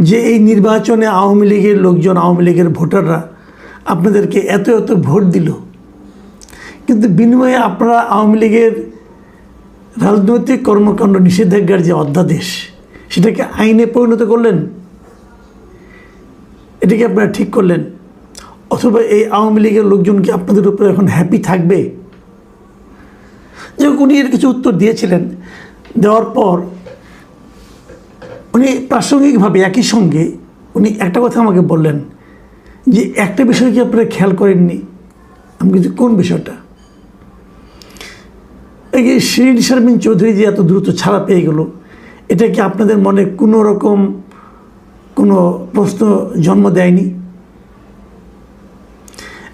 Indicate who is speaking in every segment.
Speaker 1: যে এই নির্বাচনে আওয়ামী লীগের লোকজন, আওয়ামী লীগের ভোটাররা আপনাদেরকে এত এত ভোট দিল, কিন্তু বিনিময়ে আপনারা আওয়ামী লীগের রাজনৈতিক কর্মকাণ্ড নিষেধাজ্ঞার যে অধ্যাদেশ সেটাকে আইনে পরিণত করলেন। এটাকে আপনারা ঠিক করলেন, অথবা এই আওয়ামী লীগের লোকজন কি আপনাদের উপরে এখন হ্যাপি থাকবে? যে উনি এর কিছু উত্তর দিয়েছিলেন, দেওয়ার পর উনি প্রাসঙ্গিকভাবে একই সঙ্গে উনি একটা কথা আমাকে বললেন যে একটা বিষয় কি আপনারা খেয়াল করেননি? আমি কিন্তু কোন বিষয়টা? এই যে শিরিন শারমিন চৌধুরী যে এত দ্রুত ছাড়া পেয়ে গেল, এটা কি আপনাদের মনে কোনো রকম কোনো প্রশ্ন জন্ম দেয়নি?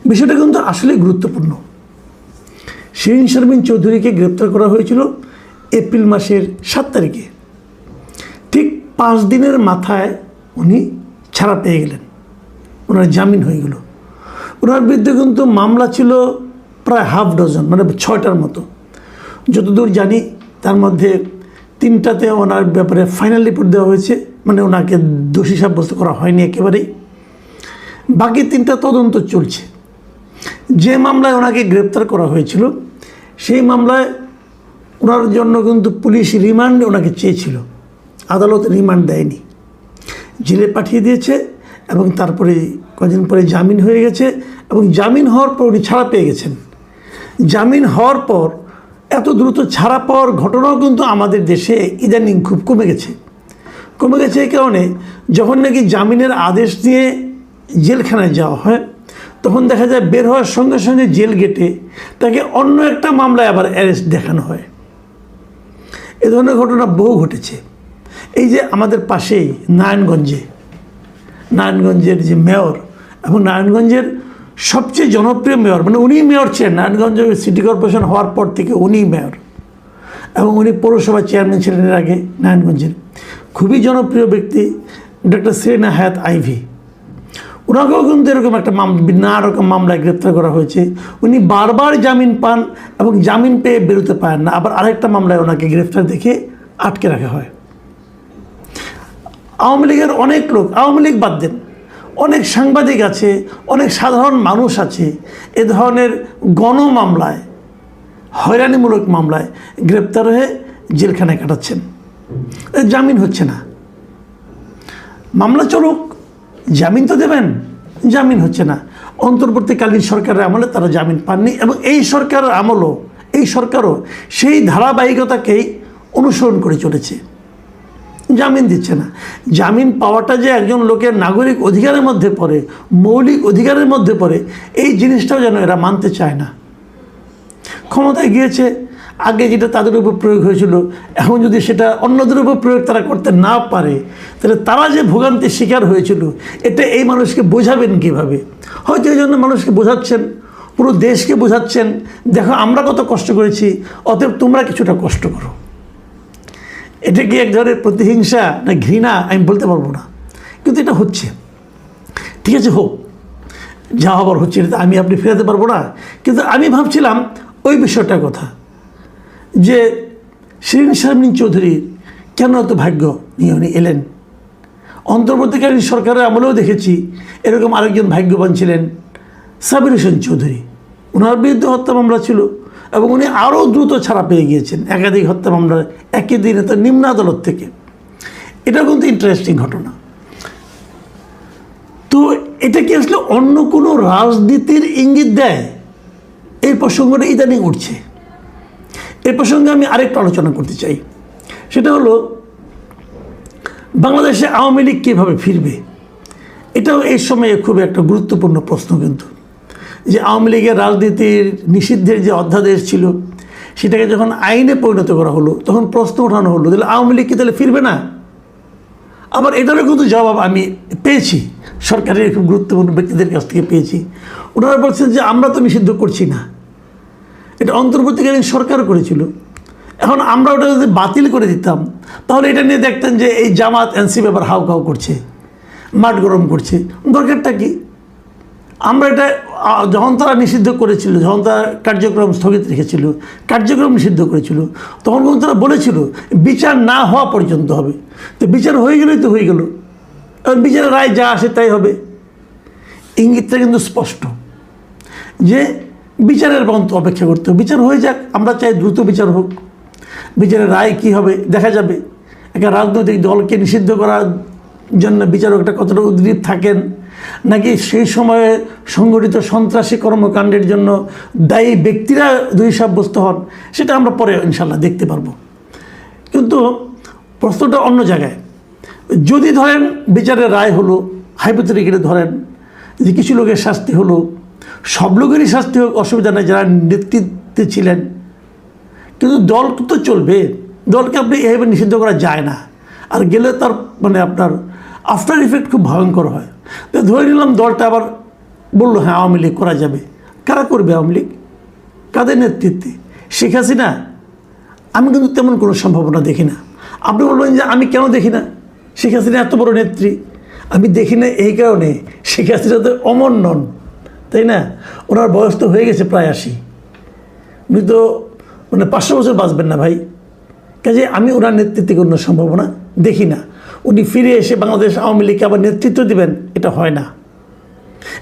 Speaker 1: বিষয়টা কিন্তু আসলে গুরুত্বপূর্ণ। শিরিন শারমিন চৌধুরীকে গ্রেপ্তার করা হয়েছিল এপ্রিল মাসের 7 তারিখে। ঠিক 5 দিনের মাথায় উনি ছাড়া পেয়ে গেলেন, ওনার জামিন হয়ে গেল। ওনার বিরুদ্ধে কিন্তু মামলা ছিল প্রায় হাফ ডজন, মানে 6টার মতো। যতদূর জানি তার মধ্যে 3টাতে ওনার ব্যাপারে ফাইনাল রিপোর্ট দেওয়া হয়েছে, মানে ওনাকে দোষী সাব্যস্ত করা হয়নি একেবারেই। বাকি 3টা তদন্ত চলছে। যে মামলায় ওনাকে গ্রেপ্তার করা হয়েছিল সেই মামলায় ওনার জন্য কিন্তু পুলিশ রিমান্ড ওনাকে চেয়েছিল, আদালত রিমান্ড দেয়নি, জেলে পাঠিয়ে দিয়েছে। এবং তারপরে কদিন পরে জামিন হয়ে গেছে, এবং জামিন হওয়ার পর উনি ছাড়া পেয়ে গেছেন। জামিন হওয়ার পর এত দ্রুত ছাড়া পাওয়ার ঘটনাও কিন্তু আমাদের দেশে ইদানিং খুব কমে গেছে এই কারণে যখন নাকি জামিনের আদেশ দিয়ে জেলখানায় যাওয়া হয়, তখন দেখা যায় বের হওয়ার সঙ্গে সঙ্গে জেল গেটে তাকে অন্য একটা মামলায় আবার অ্যারেস্ট দেখানো হয়। এ ধরনের ঘটনা বহু ঘটেছে। এই যে আমাদের পাশেই নারায়ণগঞ্জের যে মেয়র, এবং নারায়ণগঞ্জের সবচেয়ে জনপ্রিয় মেয়র, মানে উনিই মেয়র ছিলেন নারায়ণগঞ্জ সিটি কর্পোরেশন হওয়ার পর থেকে উনিই মেয়র, এবং উনি পৌরসভার চেয়ারম্যান ছিলেন এর আগে নারায়ণগঞ্জের। খুবই জনপ্রিয় ব্যক্তি ডক্টর সেরেনা হায়াত আইভি। ওনাকেও কিন্তু এরকম একটা নানা রকম মামলায় গ্রেপ্তার করা হয়েছে। উনি বারবার জামিন পান এবং জামিন পেয়ে বেরোতে পারেন না, আবার আরেকটা মামলায় ওনাকে গ্রেপ্তার দেখে আটকে রাখা হয়। আওয়ামী লীগের অনেক লোক, আওয়ামী লীগ বাদ দেন, অনেক সাংবাদিক আছে, অনেক সাধারণ মানুষ আছে এ ধরনের গণমামলায়, হয়রানিমূলক মামলায় গ্রেপ্তার হয়ে জেলখানায় কাটাচ্ছেন। জামিন হচ্ছে না। মামলা চলুক, জামিন তো দেবেন, জামিন হচ্ছে না। অন্তর্বর্তীকালীন সরকারের আমলে তারা জামিন পাননি, এবং এই সরকারও সেই ধারাবাহিকতাকেই অনুসরণ করে চলেছে, জামিন দিচ্ছে না। জামিন পাওয়াটা যে একজন লোকের নাগরিক অধিকারের মধ্যে পড়ে, মৌলিক অধিকারের মধ্যে পড়ে, এই জিনিসটাও যেন এরা মানতে চায় না। ক্ষমতায় গিয়েছে, আগে যেটা তাদের উপর প্রয়োগ হয়েছিল, এখন যদি সেটা অন্যদের উপর প্রয়োগ তারা করতে না পারে, তাহলে তারা যে ভোগান্তির শিকার হয়েছিল এটা এই মানুষকে বোঝাবেন কীভাবে? হয়তো এই জন্য মানুষকে বোঝাচ্ছেন, পুরো দেশকে বোঝাচ্ছেন, দেখো আমরা কত কষ্ট করেছি, অতএব তোমরা কিছুটা কষ্ট করো। এটা কি এক ধরনের প্রতিহিংসা না ঘৃণা আমি বলতে পারবো না, কিন্তু এটা হচ্ছে। ঠিক আছে, হোক, যা হবার হচ্ছে, এটা আমি আপনি ফেরাতে পারবো না। কিন্তু আমি ভাবছিলাম ওই বিষয়টার কথা, যে শিরিন শারমিন চৌধুরীর কেন এত ভাগ্য নিয়ে উনি এলেন। অন্তর্বর্তীকালীন সরকারের আমলেও দেখেছি এরকম আরেকজন ভাগ্যবান ছিলেন সাবির হোসেন চৌধুরী। ওনার বিরুদ্ধে হত্যা মামলা ছিল, এবং উনি আরও দ্রুত ছাড়া পেয়ে গিয়েছেন একাধিক হত্যা মামলায় একই দিনে, তার নিম্ন আদালত থেকে। এটা কিন্তু ইন্টারেস্টিং ঘটনা। তো এটা কি আসলে অন্য কোনো রাজনীতির ইঙ্গিত দেয়? এই প্রসঙ্গটা ইদানিং উঠছে। এই প্রসঙ্গে আমি আরেকটা আলোচনা করতে চাই, সেটা হলো বাংলাদেশে আওয়ামী লীগ কীভাবে ফিরবে। এটাও এই সময়ে খুব একটা গুরুত্বপূর্ণ প্রশ্ন। কিন্তু যে আওয়ামী লীগের রাজনীতির নিষিদ্ধের যে অধ্যাদেশ ছিল সেটাকে যখন আইনে পরিণত করা হলো, তখন প্রশ্ন ওঠানো হলো তাহলে আওয়ামী লীগ কি তাহলে ফিরবে না? আবার এটারও কিন্তু জবাব আমি পেয়েছি, সরকারের খুব গুরুত্বপূর্ণ ব্যক্তিদের কাছ থেকে পেয়েছি। ওনারা বলছেন যে আমরা তো নিষিদ্ধ করছি না, এটা অন্তর্বর্তীকালীন সরকার করেছিল। এখন আমরা ওটা যদি বাতিল করে দিতাম, তাহলে এটা নিয়ে দেখতেন যে এই জামাত এনসিপি আবার হাউ খাউ করছে, মাঠ গরম করছে। দরকারটা কি? আমরা এটা যখন তারা নিষিদ্ধ করেছিল, যখন তারা কার্যক্রম স্থগিত রেখেছিল, কার্যক্রম নিষিদ্ধ করেছিল, তখন কিন্তু তারা বলেছিল বিচার না হওয়া পর্যন্ত হবে। তো বিচার হয়ে গেলেই তো হয়ে গেল, এবং বিচারের রায় যা আসে তাই হবে। ইঙ্গিতটা কিন্তু স্পষ্ট যে বিচারের পর্যন্ত অপেক্ষা করতে হবে। বিচার হয়ে যাক, আমরা চাই দ্রুত বিচার হোক। বিচারের রায় কী হবে দেখা যাবে। একটা রাজনৈতিক দলকে নিষিদ্ধ করার জন্য বিচারকটা কতটা উদ্গ্রীব থাকেন, নাকি সেই সময়ে সংগঠিত সন্ত্রাসী কর্মকাণ্ডের জন্য দায়ী ব্যক্তিরা দোষী সাব্যস্ত হন, সেটা আমরা পরে ইনশাল্লাহ দেখতে পারবো। কিন্তু প্রশ্নটা অন্য জায়গায়। যদি ধরেন বিচারের রায় হলো, হাইপোথেটিক্যালি ধরেন যে কিছু লোকের শাস্তি হলো, সব লোকেরই শাস্তি হোক, অসুবিধা নেই যারা নেতৃত্বে ছিলেন, কিন্তু দল তো চলবে। দলকে আপনি এভাবে নিষিদ্ধ করা যায় না, আর গেলে তার মানে আপনার আফটার ইফেক্ট খুব ভয়ঙ্কর হয়। তো ধরে নিলাম দলটা আবার বললো হ্যাঁ আওয়ামী লীগ করা যাবে। কারা করবে আওয়ামী লীগ? কাদের নেতৃত্বে? শেখ হাসিনা? আমি কিন্তু তেমন কোনো সম্ভাবনা দেখি না। আপনি বলবেন যে আমি কেন দেখি না? শেখ হাসিনা এত বড় নেত্রী, আমি দেখি না এই কারণে শেখ হাসিনা তো অমর নন, তাই না? ওনার বয়স তো হয়ে গেছে প্রায় 80, উনি তো মানে 500 বছর বাঁচবেন না ভাই। কাজে আমি ওনার নেতৃত্বে কোনো সম্ভাবনা দেখি না। উনি ফিরে এসে বাংলাদেশ আওয়ামী লীগকে আবার নেতৃত্ব দিবেন, এটা হয় না।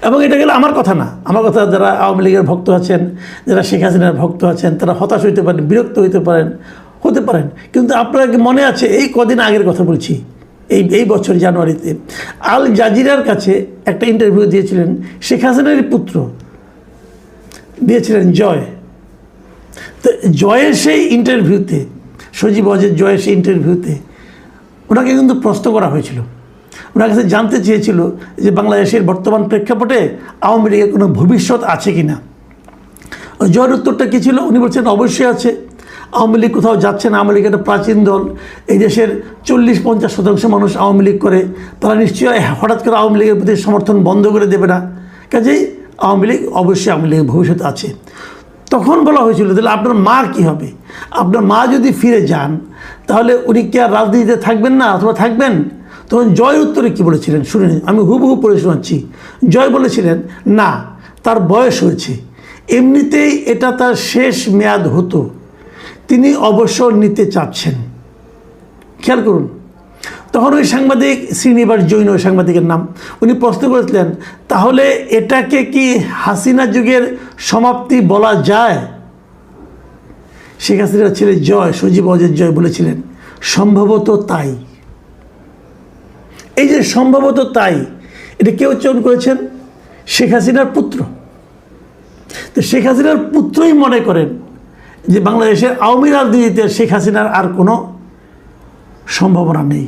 Speaker 1: এবং এটা গেলে আমার কথা না, আমার কথা যারা আওয়ামী লীগের ভক্ত আছেন, যারা শেখ হাসিনার ভক্ত আছেন, তারা হতাশ হইতে পারেন, বিরক্ত হতে পারেন। কিন্তু আপনার মনে আছে এই কদিন আগের কথা বলছি, এই বছর জানুয়ারিতে আল জাজিরার কাছে একটা ইন্টারভিউ দিয়েছিলেন শেখ হাসিনারই পুত্র, দিয়েছিলেন জয়। তো জয়ের সেই ইন্টারভিউতে, সজীব অজের জয়ের সেই ইন্টারভিউতে ওনাকে কিন্তু প্রশ্ন করা হয়েছিল। ওনার কাছে জানতে চেয়েছিল যে বাংলাদেশের বর্তমান প্রেক্ষাপটে আওয়ামী লীগের কোনো ভবিষ্যৎ আছে কি না। জয়ের উত্তরটা কী ছিল? উনি বলছেন অবশ্যই আছে, আওয়ামী লীগ কোথাও যাচ্ছে না, আওয়ামী লীগ একটা প্রাচীন দল, এই দেশের 40-50% মানুষ আওয়ামী লীগ করে, তারা নিশ্চয়ই হঠাৎ করে আওয়ামী লীগের প্রতি সমর্থন বন্ধ করে দেবে না। কাজেই আওয়ামী লীগ অবশ্যই আওয়ামী লীগের ভবিষ্যৎ আছে। তখন বলা হয়েছিল তাহলে আপনার মা কী হবে? আপনার মা যদি ফিরে যান তাহলে উনি কি আর রাজনীতিতে থাকবেন না অথবা থাকবেন? তখন জয়ের উত্তরে কী বলেছিলেন শুনে নিন, আমি হুবহু পড়ে শোনাচ্ছি। জয় বলেছিলেন না, তার বয়স হয়েছে, এমনিতেই এটা তার শেষ মেয়াদ হতো, তিনি অবসর নিতে চাচ্ছেন। খেয়াল করুন, তখন ওই সাংবাদিক শ্রীনিবাস জৈন, ওই সাংবাদিকের নাম, উনি প্রশ্ন করেছিলেন তাহলে এটাকে কি হাসিনা যুগের সমাপ্তি বলা যায়? শেখ হাসিনার ছেলে জয়, সজীব অজের জয় বলেছিলেন সম্ভবত তাই। এই যে সম্ভবত তাই, এটা কে উচ্চারণ করেছেন? শেখ হাসিনার পুত্র। তো শেখ হাসিনার পুত্রই মনে করেন যে বাংলাদেশের আওয়ামী রাজনীতিতে শেখ হাসিনার আর কোনো সম্ভাবনা নেই।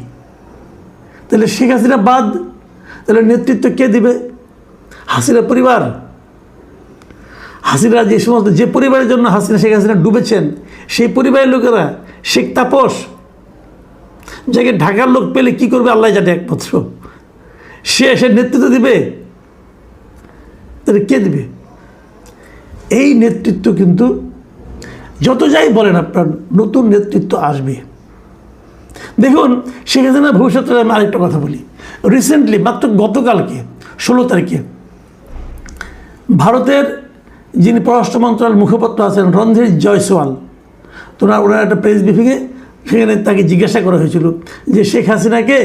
Speaker 1: তাহলে শেখ হাসিনা বাদ, তাহলে নেতৃত্ব কে দিবে? হাসিনা পরিবার। হাসিনা যে সমস্ত, যে পরিবারের জন্য শেখ হাসিনা ডুবেছেন, সেই পরিবারের লোকেরা, শেখ তাপস, যাকে ঢাকার লোক পেলে কি করবে আল্লাহ জানে একমাত্র, সে নেতৃত্ব দিবে? তাহলে কে দিবে? এই নেতৃত্ব কিন্তু যত যাই বলেন আপনার, নতুন নেতৃত্ব আসবে। দেখুন শেখ হাসিনার ভবিষ্যতে আমি আরেকটা কথা বলি। রিসেন্টলি মাত্র গতকালকে 16 তারিখে ভারতের যিনি পররাষ্ট্র মন্ত্রণালয়ের মুখপাত্র আছেন রণধীর জয়সওয়াল, তো ওনার একটা প্রেস ব্রিফিংয়ে সেখানে তাকে জিজ্ঞাসা করা হয়েছিল যে শেখ হাসিনাকে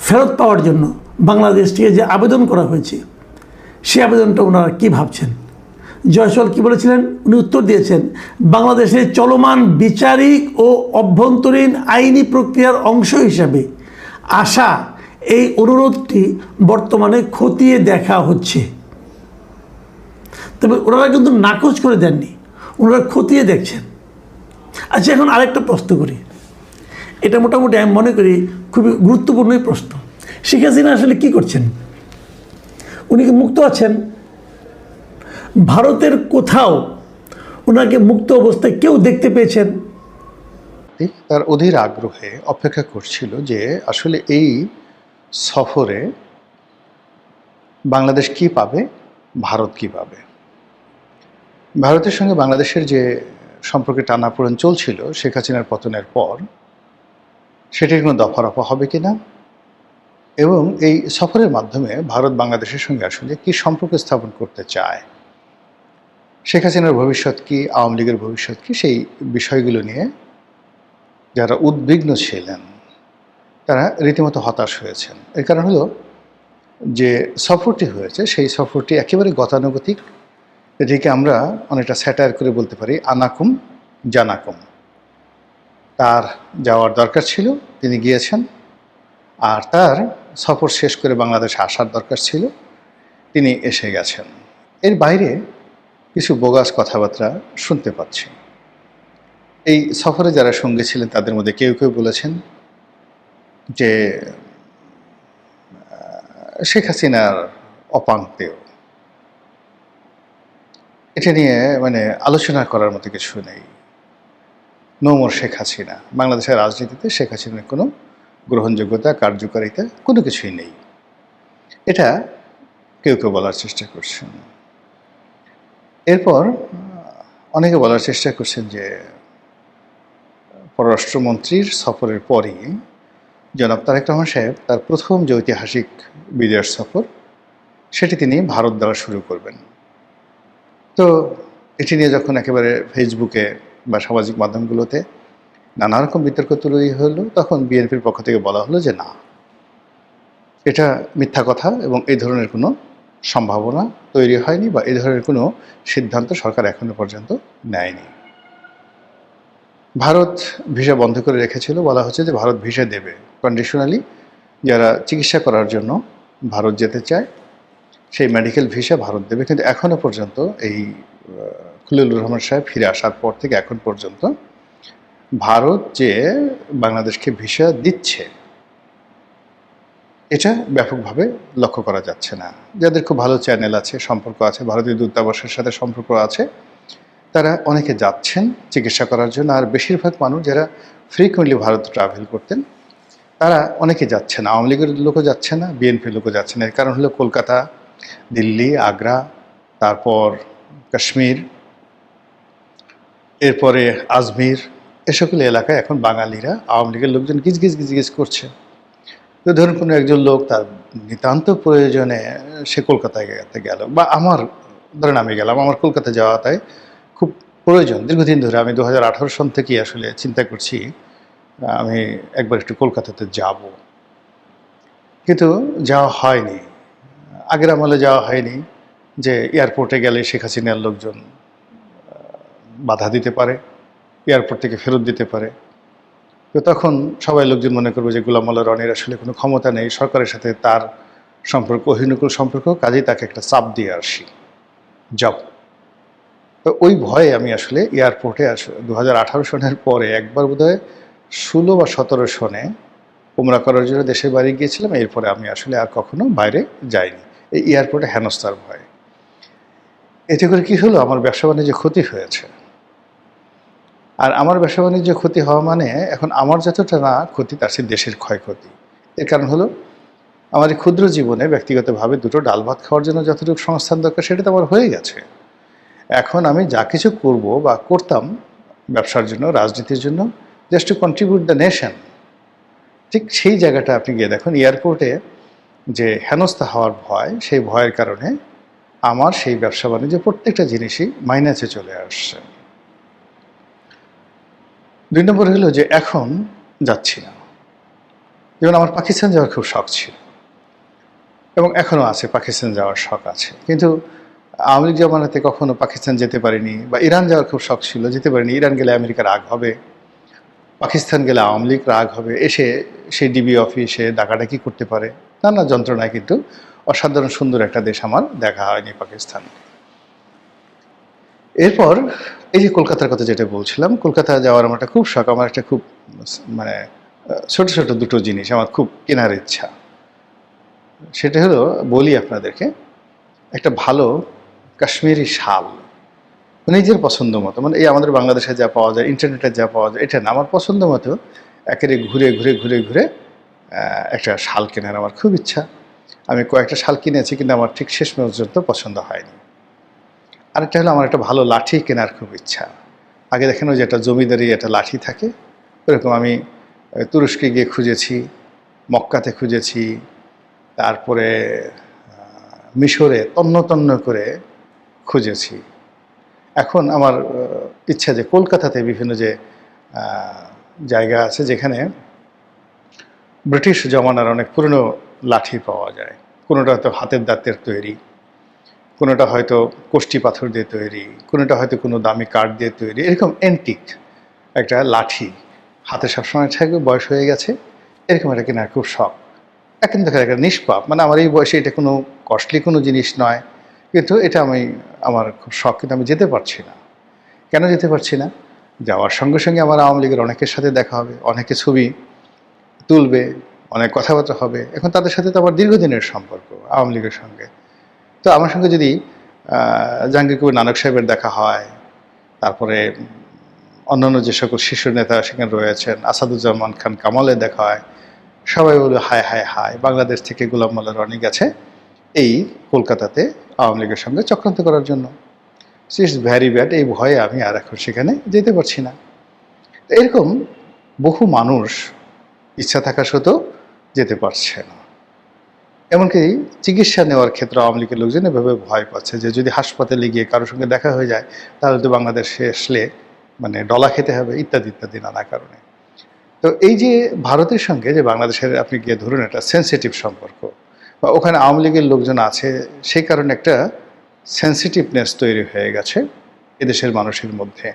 Speaker 1: ফেরত পাওয়ার জন্য বাংলাদেশ থেকে যে আবেদন করা হয়েছে, সেই আবেদনটা ওনারা কী ভাবছেন। জয়সওয়াল কী বলেছিলেন? উনি উত্তর দিয়েছেন বাংলাদেশের চলমান বিচারিক ও অভ্যন্তরীণ আইনি প্রক্রিয়ার অংশ হিসাবে আসা এই অনুরোধটি বর্তমানে খতিয়ে দেখা হচ্ছে। তবে ওনারা কিন্তু নাকচ করে দেননি, ওনারা খতিয়ে দেখছেন। আচ্ছা, এখন আরেকটা প্রশ্ন করি, এটা মোটামুটি আমি মনে করি খুবই গুরুত্বপূর্ণই প্রশ্ন। শেখ হাসিনা আসলে কী করছেন? উনি কি মুক্ত আছেন? ভারতের কোথাও ওনাকে মুক্ত অবস্থায় কেউ দেখতে পেয়েছেন?
Speaker 2: তার অধীর আগ্রহে অপেক্ষা করছিল যে আসলে এই সফরে বাংলাদেশ কি পাবে, ভারত কি পাবে। ভারতের সঙ্গে বাংলাদেশের যে সম্পর্কে টানাপোড়েন চলছিল শেখ হাসিনার পতনের পর, সেটির কোনো দফারফা হবে কিনা, এবং এই সফরের মাধ্যমে ভারত বাংলাদেশের সঙ্গে আসলে কি সম্পর্ক স্থাপন করতে চায়, শেখ হাসিনার ভবিষ্যৎ কি, আওয়ামী লীগের ভবিষ্যৎ কি, সেই বিষয়গুলো নিয়ে যারা উদ্বিগ্ন ছিলেন তারা রীতিমতো হতাশ হয়েছেন। এর কারণ হলো যে সফরটি হয়েছে সেই সফরটি একেবারে গতানুগতিক। এটিকে আমরা অনেকটা স্যাটায়ার করে বলতে পারি আনাকুম জানাকুম। তার যাওয়ার দরকার ছিল, তিনি গিয়েছেন। আর তার সফর শেষ করে বাংলাদেশে আসার দরকার ছিল, তিনি এসে গেছেন। এর বাইরে কিছু বোগাস কথাবার্তা শুনতে পাচ্ছি। এই সফরে যারা সঙ্গী ছিলেন তাদের মধ্যে কেউ কেউ বলেছেন যে শেখ হাসিনার অপাঙ্ক্তেয়, এটা নিয়ে মানে আলোচনা করার মতো কিছু নেই। নো মোর শেখ হাসিনা, বাংলাদেশের রাজনীতিতে শেখ হাসিনার কোনো গ্রহণযোগ্যতা, কার্যকারিতা কোনো কিছুই নেই, এটা কেউ কেউ বলার চেষ্টা করছেন। এরপর অনেকে বলার চেষ্টা করছেন যে পররাষ্ট্রমন্ত্রীর সফরের পরই জনাব তারেক রহমান সাহেব তার প্রথম যে ঐতিহাসিক বিদেশ সফর সেটি তিনি ভারত দ্বারা শুরু করবেন। তো এটি নিয়ে যখন একেবারে ফেসবুকে বা সামাজিক মাধ্যমগুলোতে নানা রকম বিতর্ক তৈরি হলো, তখন বিএনপির পক্ষ থেকে বলা হলো যে না, এটা মিথ্যা কথা এবং এই ধরনের কোনো সম্ভাবনা তৈরি হয়নি বা এই ধরনের কোনো সিদ্ধান্ত সরকার এখনো পর্যন্ত নেয়নি। ভারত ভিসা বন্ধ করে রেখেছিল, বলা হচ্ছে যে ভারত ভিসা দেবে কন্ডিশনালি, যারা চিকিৎসা করার জন্য ভারত যেতে চায় সেই মেডিকেল ভিসা ভারত দেবে। কিন্তু এখনও পর্যন্ত এই খলিলুর রহমান সাহেব ফিরে আসার পর থেকে এখন পর্যন্ত ভারত যে বাংলাদেশকে ভিসা দিচ্ছে এটা ব্যাপকভাবে লক্ষ্য করা যাচ্ছে না। যাদের খুব ভালো চ্যানেল আছে, সম্পর্ক আছে, ভারতীয় দূতাবাসের সাথে সম্পর্ক আছে, তারা অনেকে যাচ্ছেন চিকিৎসা করার জন্য। আর বেশিরভাগ মানুষ যারা ফ্রিকুয়েন্টলি ভারত ট্রাভেল করতেন তারা অনেকে যাচ্ছে না। আওয়ামী লীগের লোকও যাচ্ছে না, বিএনপির লোকও যাচ্ছে না। এর কারণ হলো কলকাতা, দিল্লি, আগ্রা, তারপর কাশ্মীর, এরপরে আজমির, এ সকল এলাকায় এখন বাঙালিরা, আওয়ামী লীগের লোকজন গিজ করছে। তো ধরুন কোনো একজন লোক তার নিতান্ত প্রয়োজনে সে কলকাতায় গেল, বা আমার ধরেন আমি গেলাম, আমার কলকাতা যাওয়াটাই খুব প্রয়োজন দীর্ঘদিন ধরে। আমি 2018 সন থেকেই আসলে চিন্তা করছি আমি একবার একটু কলকাতাতে যাব, কিন্তু যাওয়া হয়নি। আগের আমলে যাওয়া হয়নি যে এয়ারপোর্টে গেলে শেখ হাসিনার লোকজন বাধা দিতে পারে, এয়ারপোর্ট থেকে ফেরত দিতে পারে। তো তখন সবাই লোকজন মনে করবে যে গোলাম মোল্লা রনির আসলে কোনো ক্ষমতা নেই, সরকারের সাথে তার সম্পর্ক অহিনুকূল সম্পর্ক, কাজেই তাকে একটা চাপ দিয়ে আসি, যাও। তো ওই ভয়ে আমি আসলে এয়ারপোর্টে 2018 সনের পরে একবার বোধহয় 16 বা 17 সনে উমরা করার জন্য দেশের বাড়ি গিয়েছিলাম। এরপরে আমি আসলে আর কখনো বাইরে যাইনি, এই এয়ারপোর্টে হেনস্থার ভয়ে। এতে করে কি হলো, আমার ব্যবসা বাণিজ্যে ক্ষতি হয়েছে। আর আমার ব্যবসা বাণিজ্য ক্ষতি হওয়া মানে এখন আমার যতটা না ক্ষতি, তার চেয়ে দেশের ক্ষয়ক্ষতি। এর কারণ হলো আমার এই ক্ষুদ্র জীবনে ব্যক্তিগতভাবে দুটো ডাল ভাত খাওয়ার জন্য যতটুকু সংস্থান দরকার সেটা তো আমার হয়ে গেছে। এখন আমি যা কিছু করব বা করতাম ব্যবসার জন্য, রাজনীতির জন্য, just two contribute the nation, ঠিক সেই জায়গাটা আপনি গিয়ে দেখুন এয়ারপোর্টে যে হেনস্থা হওয়ার ভয়, সেই ভয়ের কারণে আমার সেই ব্যবসা বাণিজ্য প্রত্যেকটা জিনিসই মাইনাসে চলে আসছে। 2 নম্বর হলো যে এখন যাচ্ছি না। যেমন আমার পাকিস্তান যাওয়ার খুব শখ ছিল এবং এখনও আছে, পাকিস্তান যাওয়ার শখ আছে, কিন্তু আওয়ামী লীগ জামানাতে কখনো পাকিস্তান যেতে পারিনি। বা ইরান যাওয়ার খুব শখ ছিল, যেতে পারিনি। ইরান গেলে আমেরিকা রাগ হবে, পাকিস্তান গেলে আওয়ামী লীগ রাগ হবে, এসে সেই ডিবি অফিসে ডাকাডাকি করতে পারে, নানা যন্ত্রণায়। কিন্তু অসাধারণ সুন্দর একটা দেশ আমার দেখা হয়নি পাকিস্তান। এরপর এই যে কলকাতার কথা যেটা বলছিলাম, কলকাতা যাওয়ার আমার একটা খুব শখ। আমার একটা খুব মানে ছোট ছোট দুটো জিনিস আমার খুব কেনার ইচ্ছা। সেটা হলো, বলি আপনাদেরকে, একটা ভালো কাশ্মীরি শাল, নিজের পছন্দ মতো, মানে এই আমাদের বাংলাদেশে যা পাওয়া যায়, ইন্টারনেটে যা পাওয়া যায়, এটা না, আমার পছন্দ মতো একেবারে ঘুরে ঘুরে ঘুরে ঘুরে একটা শাল কেনার আমার খুব ইচ্ছা। আমি কয়েকটা শাল কিনেছি, কিন্তু আমার ঠিক শেষ পর্যন্ত পছন্দ হয়নি। আরেকটা হলো, আমার একটা ভালো লাঠি কেনার খুব ইচ্ছা। আগে দেখেন ওই যে একটা জমিদারি একটা লাঠি থাকে, ওরকম আমি তুরস্কে গিয়ে খুঁজেছি, মক্কাতে খুঁজেছি, তারপরে মিশরে তন্ন তন্ন করে খুঁজেছি। এখন আমার ইচ্ছা যে কলকাতাতে বিভিন্ন যে জায়গা আছে যেখানে ব্রিটিশ জমানার অনেক পুরনো লাঠি পাওয়া যায়। কোনোটা হয়তো হাতের দাঁতের তৈরি, কোনোটা হয়তো কোষ্ঠী পাথর দিয়ে তৈরি, কোনোটা হয়তো কোনো দামি কাঠ দিয়ে তৈরি, এরকম অ্যান্টিক একটা লাঠি হাতে সবসময় থাকবে। বয়স হয়ে গেছে, এরকম একটা কেনার খুব শখ। এখন দেখা একটা নিষ্পাপ, মানে আমার এই বয়সে এটা কোনো কস্টলি কোনো জিনিস নয়, কিন্তু এটা আমার খুব শখ, কিন্তু আমি যেতে পারছি না। কেন যেতে পারছি না? যাওয়ার সঙ্গে সঙ্গে আমার আওয়ামী লীগের অনেকের সাথে দেখা হবে, অনেকে ছবি তুলবে, অনেক কথাবার্তা হবে। এখন তাদের সাথে তো আমার দীর্ঘদিনের সম্পর্ক আওয়ামী লীগের সঙ্গে। তো আমার সঙ্গে যদি জাহাঙ্গীর কবির নানক সাহেবের দেখা হয়, তারপরে অন্যান্য যে সকল শীর্ষ নেতা সেখানে রয়েছেন, আসাদুজ্জামান খান কামালের দেখা হয়, সবাই বলবে হায় হায় হায়, বাংলাদেশ থেকে গোলাম মোল্লা রনি গেছে এই কলকাতাতে আওয়ামী লীগের সঙ্গে চক্রান্ত করার জন্য। It's vary bad. এই ভয়ে আমি আর এখন সেখানে যেতে পারছি না। তো এরকম বহু মানুষ ইচ্ছা থাকা সত্ত্বেও যেতে পারছে না। এমনকি চিকিৎসা নেওয়ার ক্ষেত্রে আওয়ামী লীগের লোকজন এভাবে ভয় পাচ্ছে যে যদি হাসপাতালে গিয়ে কারোর সঙ্গে দেখা হয়ে যায় তাহলে তো বাংলাদেশে আসলে মানে ডলা খেতে হবে, ইত্যাদি ইত্যাদি নানা কারণে। তো এই যে ভারতের সঙ্গে যে বাংলাদেশের আপনি গিয়ে ধরুন একটা সেন্সিটিভ সম্পর্ক, বা ওখানে আওয়ামী লীগের লোকজন আছে, সেই কারণে একটা সেন্সিটিভনেস তৈরি হয়ে গেছে এদেশের মানুষের মধ্যে।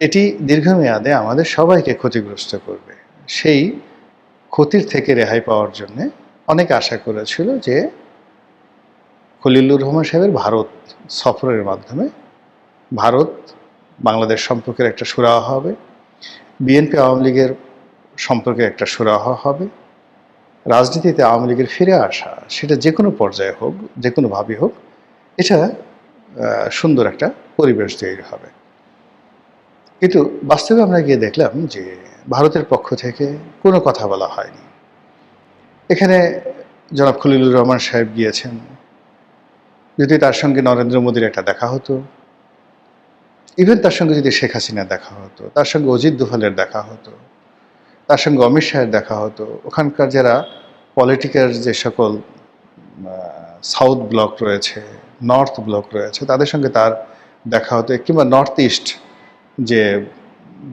Speaker 2: এটি দীর্ঘমেয়াদে আমাদের সবাইকে ক্ষতিগ্রস্ত করবে। সেই ক্ষতির থেকে রেহাই পাওয়ার জন্যে অনেকে আশা করেছিল যে খলিলুর রহমান সাহেবের ভারত সফরের মাধ্যমে ভারত বাংলাদেশ সম্পর্কের একটা সুরাহা হবে, বিএনপি আওয়ামী লীগের সম্পর্কে একটা সুরাহা হবে, রাজনীতিতে আওয়ামী লীগের ফিরে আসা, সেটা যে কোনো পর্যায়ে হোক, যে কোনোভাবেই হোক, এটা সুন্দর একটা পরিবেশ তৈরি হবে। কিন্তু বাস্তবে আমরা গিয়ে দেখলাম যে ভারতের পক্ষ থেকে কোনো কথা বলা হয়নি। এখানে জনাব খলিলুর রহমান সাহেব গিয়েছেন, যদি তার সঙ্গে নরেন্দ্র মোদীর একটা দেখা হতো, ইভেন তার সঙ্গে যদি শেখ হাসিনার দেখা হতো, তার সঙ্গে অজিত দোভালের দেখা হতো, তার সঙ্গে অমিত শাহের দেখা হতো, ওখানকার যারা পলিটিক্যাল যে সকল সাউথ ব্লক রয়েছে, নর্থ ব্লক রয়েছে, তাদের সঙ্গে তার দেখা হতো, কিংবা নর্থ ইস্ট যে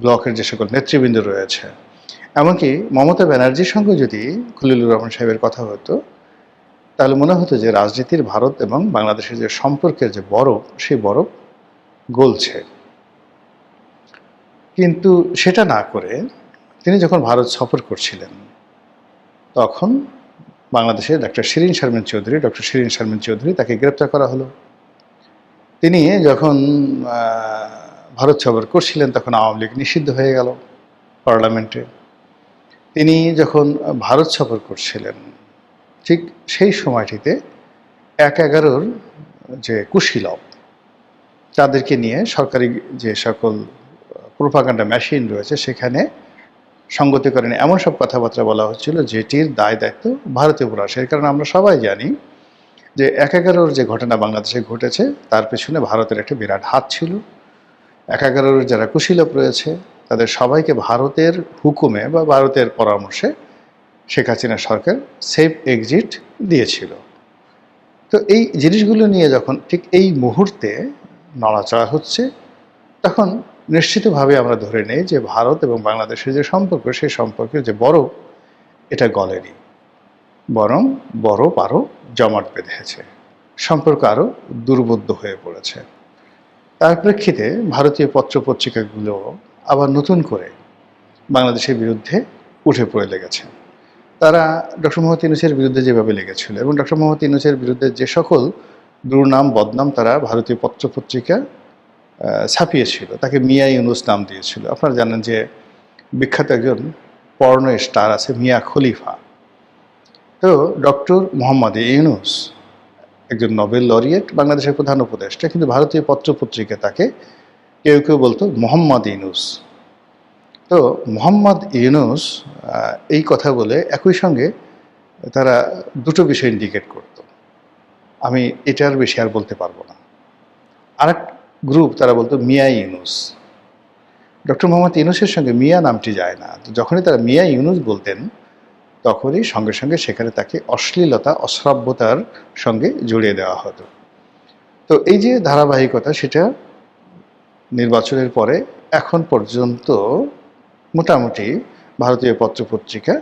Speaker 2: ব্লকের যে সকল নেতৃবৃন্দ রয়েছে, এমনকি মমতা ব্যানার্জির সঙ্গে যদি খলিলুর রহমান সাহেবের কথা হতো, তাহলে মনে হতো যে রাজনীতির ভারত এবং বাংলাদেশের যে সম্পর্কের যে বরফ, সেই বরফ গলছে। কিন্তু সেটা না করে তিনি যখন ভারত সফর করছিলেন, তখন বাংলাদেশের ডক্টর শিরীন শারমিন চৌধুরী তাকে গ্রেপ্তার করা হলো। তিনি যখন ভারত সফর করছিলেন তখন আওয়ামী লীগ নিষিদ্ধ হয়ে গেল পার্লামেন্টে। তিনি যখন ভারত সফর করছিলেন ঠিক সেই সময়টিতে ১/১১ যে কুশীলব, তাদেরকে নিয়ে সরকারি যে সকল প্রোপাগান্ডা মেশিন রয়েছে সেখানে সঙ্গতিকরণে এমন সব কথাবার্তা বলা হচ্ছিল যেটির দায় দায়িত্ব ভারতের উপর আসে। এর কারণে আমরা সবাই জানি যে ১/১১ যে ঘটনা বাংলাদেশে ঘটেছে তার পেছনে ভারতের একটা বিরাট হাত ছিল। ১/১১ যারা কুশীলব রয়েছে তাদের সবাইকে ভারতের হুকুমে বা ভারতের পরামর্শে শেখ হাসিনা সরকার সেফ এক্সিট দিয়েছিল। তো এই জিনিসগুলো নিয়ে যখন ঠিক এই মুহূর্তে নড়াচড়া হচ্ছে, তখন নিশ্চিতভাবে আমরা ধরে নেই যে ভারত এবং বাংলাদেশের যে সম্পর্ক, সেই সম্পর্কের যে বরফ, এটা গলেনি, বরং বরফ আরও জমাট বেঁধেছে, সম্পর্ক আরও দুর্বোধ্য হয়ে পড়েছে। তার প্রেক্ষিতে ভারতীয় পত্রপত্রিকাগুলো আবার নতুন করে বাংলাদেশের বিরুদ্ধে উঠে পড়ে লেগেছে। তারা ডক্টর মোহাম্মদ ইউনূসের বিরুদ্ধে যেভাবে লেগেছিল, এবং ডক্টর মোহাম্মদ ইউনূসের বিরুদ্ধে যে সকল দুর্নাম বদনাম তারা ভারতীয় পত্রপত্রিকা ছাপিয়েছিল, তাকে মিয়া ইউনূস নাম দিয়েছিল। আপনারা জানেন যে বিখ্যাত একজন পর্ন স্টার আছে মিয়া খলিফা। তো ডক্টর মোহাম্মদ ইউনূস একজন নোবেল লরিয়েট, বাংলাদেশের প্রধান উপদেষ্টা, কিন্তু ভারতীয় পত্রপত্রিকা তাকে কেউ কেউ বলতো মোহাম্মদ ইউনূস। তো মোহাম্মদ ইউনূস এই কথা বলে একই সঙ্গে তারা দুটো বিষয় ইন্ডিকেট করত, আমি এটার বেশি আর বলতে পারবো না। আরেক গ্রুপ তারা বলতো মিয়া ইউনূস। ডক্টর মোহাম্মদ ইউনূসের সঙ্গে মিয়া নামটি যায় না, তো যখনই তারা মিয়া ইউনূস বলতেন তখনই সঙ্গে সঙ্গে সেখানে তাকে অশ্লীলতা, অশ্রাব্যতার সঙ্গে জড়িয়ে দেওয়া হতো। তো এই যে ধারাবাহিকতা, সেটা নির্বাচনের পরে এখন পর্যন্ত মোটামুটি ভারতীয় পত্রপত্রিকা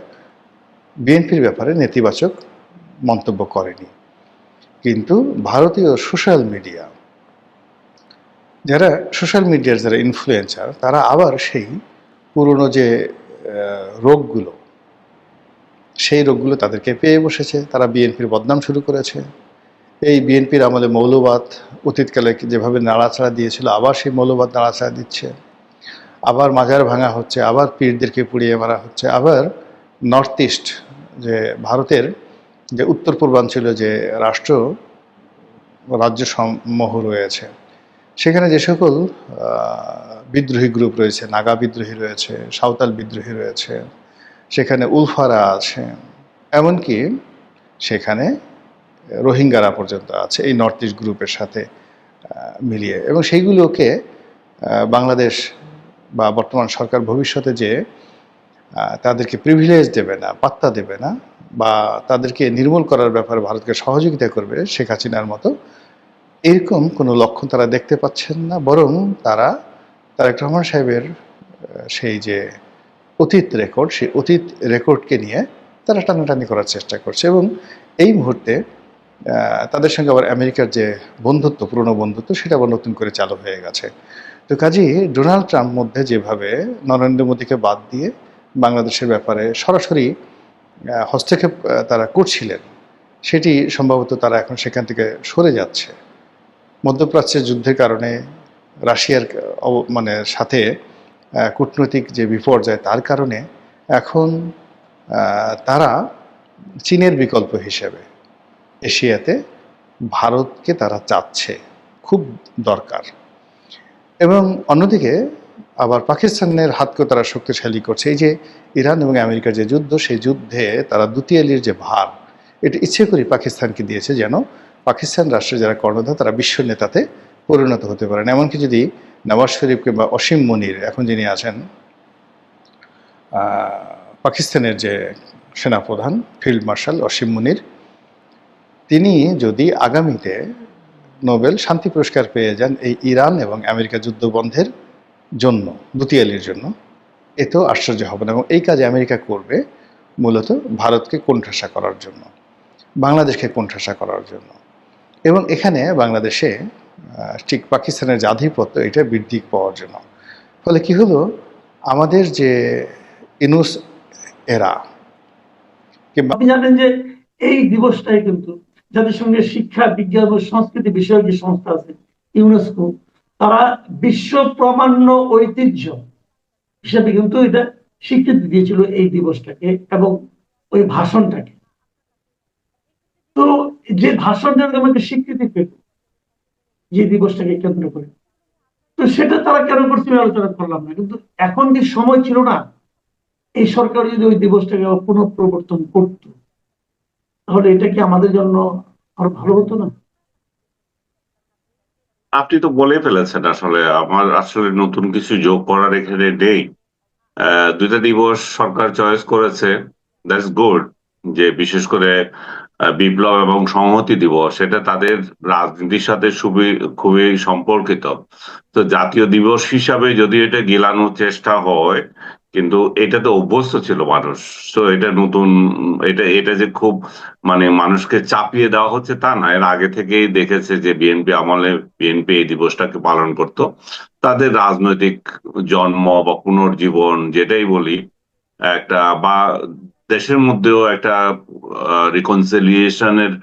Speaker 2: বিএনপির ব্যাপারে নেতিবাচক মন্তব্য করেনি। কিন্তু ভারতীয় সোশ্যাল মিডিয়া, সোশ্যাল মিডিয়ার যারা ইনফ্লুয়েন্সার, তারা আবার সেই পুরনো যে রোগগুলো, সেই রোগগুলো তাদেরকে পেয়ে বসেছে। তারা বিএনপির বদনাম শুরু করেছে। এই বিএনপির আমলে মৌলবাদ অতীতকালে যেভাবে নাড়াচাড়া দিয়েছিল, আবার সেই মৌলবাদ নাড়াচাড়া দিচ্ছে। আবার মাজার ভাঙা হচ্ছে, আবার পীরদেরকে পুড়িয়ে মারা হচ্ছে। আবার নর্থ ইস্ট, যে ভারতের যে উত্তর পূর্বাঞ্চলে যে রাজ্য সমূহ রয়েছে, সেখানে যে সকল বিদ্রোহী গ্রুপ রয়েছে, নাগা বিদ্রোহী রয়েছে, সাঁওতাল বিদ্রোহী রয়েছে, সেখানে উলফারা আছে, এমনকি সেখানে রোহিঙ্গারা পর্যন্ত আছে এই নর্থ ইস্ট গ্রুপের সাথে মিলিয়ে। এবং সেইগুলোকে বাংলাদেশ বা বর্তমান সরকার ভবিষ্যতে যে তাদেরকে প্রিভিলেজ দেবে না, পাত্তা দেবে না, বা তাদেরকে নির্মূল করার ব্যাপারে ভারতকে সহযোগিতা করবে শেখ হাসিনার মতো, এরকম কোনো লক্ষণ তারা দেখতে পাচ্ছেন না। বরং তারা তারেক রহমান সাহেবের সেই যে অতীত রেকর্ড, সেই অতীত রেকর্ডকে নিয়ে তারা টানাটানি করার চেষ্টা করছে। এবং এই মুহূর্তে তাদের সঙ্গে আবার আমেরিকার যে বন্ধুত্ব, পুরনো বন্ধুত্ব, সেটা আবার নতুন করে চালু হয়ে গেছে। তো কাজেই ডোনাল্ড ট্রাম্প মধ্যে যেভাবে নরেন্দ্র মোদীকে বাদ দিয়ে বাংলাদেশের ব্যাপারে সরাসরি হস্তক্ষেপ তারা করছিলেন, সেটি সম্ভবত তারা এখন সেখান থেকে সরে যাচ্ছে। মধ্যপ্রাচ্যের যুদ্ধের কারণে রাশিয়ার সাথে কূটনৈতিক যে বিপর্যয়, তার কারণে এখন তারা চীনের বিকল্প হিসেবে এশিয়াতে ভারতকে তারা চাচ্ছে, খুব দরকার। এবং অন্যদিকে আবার পাকিস্তানের হাতকে তারা শক্তিশালী করছে। এই যে ইরান এবং আমেরিকার যে যুদ্ধ, সেই যুদ্ধে তারা দ্বিতীয়ালির যে ভার, এটা ইচ্ছে করে পাকিস্তানকে দিয়েছে, যেন পাকিস্তান রাষ্ট্রের যারা কর্ণধার তারা বিশ্ব নেতাতে পরিণত হতে পারেন। এমনকি যদি নওয়াজ শরীফ কিংবা অসীম মনির, এখন যিনি আছেন পাকিস্তানের যে সেনাপ্রধান ফিল্ড মার্শাল অসীম মনির, তিনি যদি আগামীতে নোবেল শান্তি পুরস্কার পেয়ে যান এই ইরান এবং আমেরিকা যুদ্ধ বন্ধের জন্য, দ্বিতীয়ালির জন্য, এতেও আশ্চর্য হবে না। এবং এই কাজে আমেরিকা করবে মূলত ভারতকে কোণঠাসা করার জন্য, বাংলাদেশকে কোণঠাসা করার জন্য। এবং এখানে বাংলাদেশে ঠিক পাকিস্তানের যে আধিপত্য, এটা বৃদ্ধি পাওয়ার জন্য। ফলে কি হলো, আমাদের যে ইনুস এরা, কিংবা
Speaker 1: আপনি জানেন যে এই দিবসটাই কিন্তু জাতিসংঘের শিক্ষা, বিজ্ঞান ও সংস্কৃতি বিষয়ক যে সংস্থা আছে ইউনেস্কো, তারা বিশ্ব প্রামাণ্য ঐতিহ্য হিসেবে কিন্তু এটা স্বীকৃতি দিয়েছিল এই দিবসটাকে এবং ওই ভাষণটাকে। তো যে ভাষণটা আমাকে স্বীকৃতি পেল যে দিবসটাকে কেন্দ্র করে, তো সেটা তারা কেন করছে আলোচনা করলাম না। কিন্তু এখন কি সময় ছিল না এই সরকার যদি ওই দিবসটাকে পুনঃপ্রবর্তন করত, তাহলে এটা কি আমাদের জন্য আরো ভালো হতো না?
Speaker 3: আপনি তো বলে ফেলেছেন। আসলে আমার আসলে নতুন কিছু যোগ করার এখানে নেই। দুইটা দিবস সরকার চয়েস করেছে, দ্যাটস গুড। যে বিশেষ করে বিপ্লব এবং সংহতি দিবস, এটা তাদের রাজনীতির সাথে খুবই সম্পর্কিত। তো জাতীয় দিবস হিসাবে যদি এটা গিলানোর চেষ্টা হয়, কিন্তু এটাতে অভ্যস্ত ছিল মানুষ। তো এটা নতুন, এটা যে খুব মানুষকে চাপিয়ে দেওয়া হচ্ছে তা না। এর আগে থেকেই দেখেছে যে বিএনপি আমলে বিএনপি এই দিবসটাকে পালন করত। তাদের রাজনৈতিক জন্ম বা পুনর্জীবন যেটাই বলি, একটা বা দেশের মধ্যেও একটা রিকনসিলিয়েশনের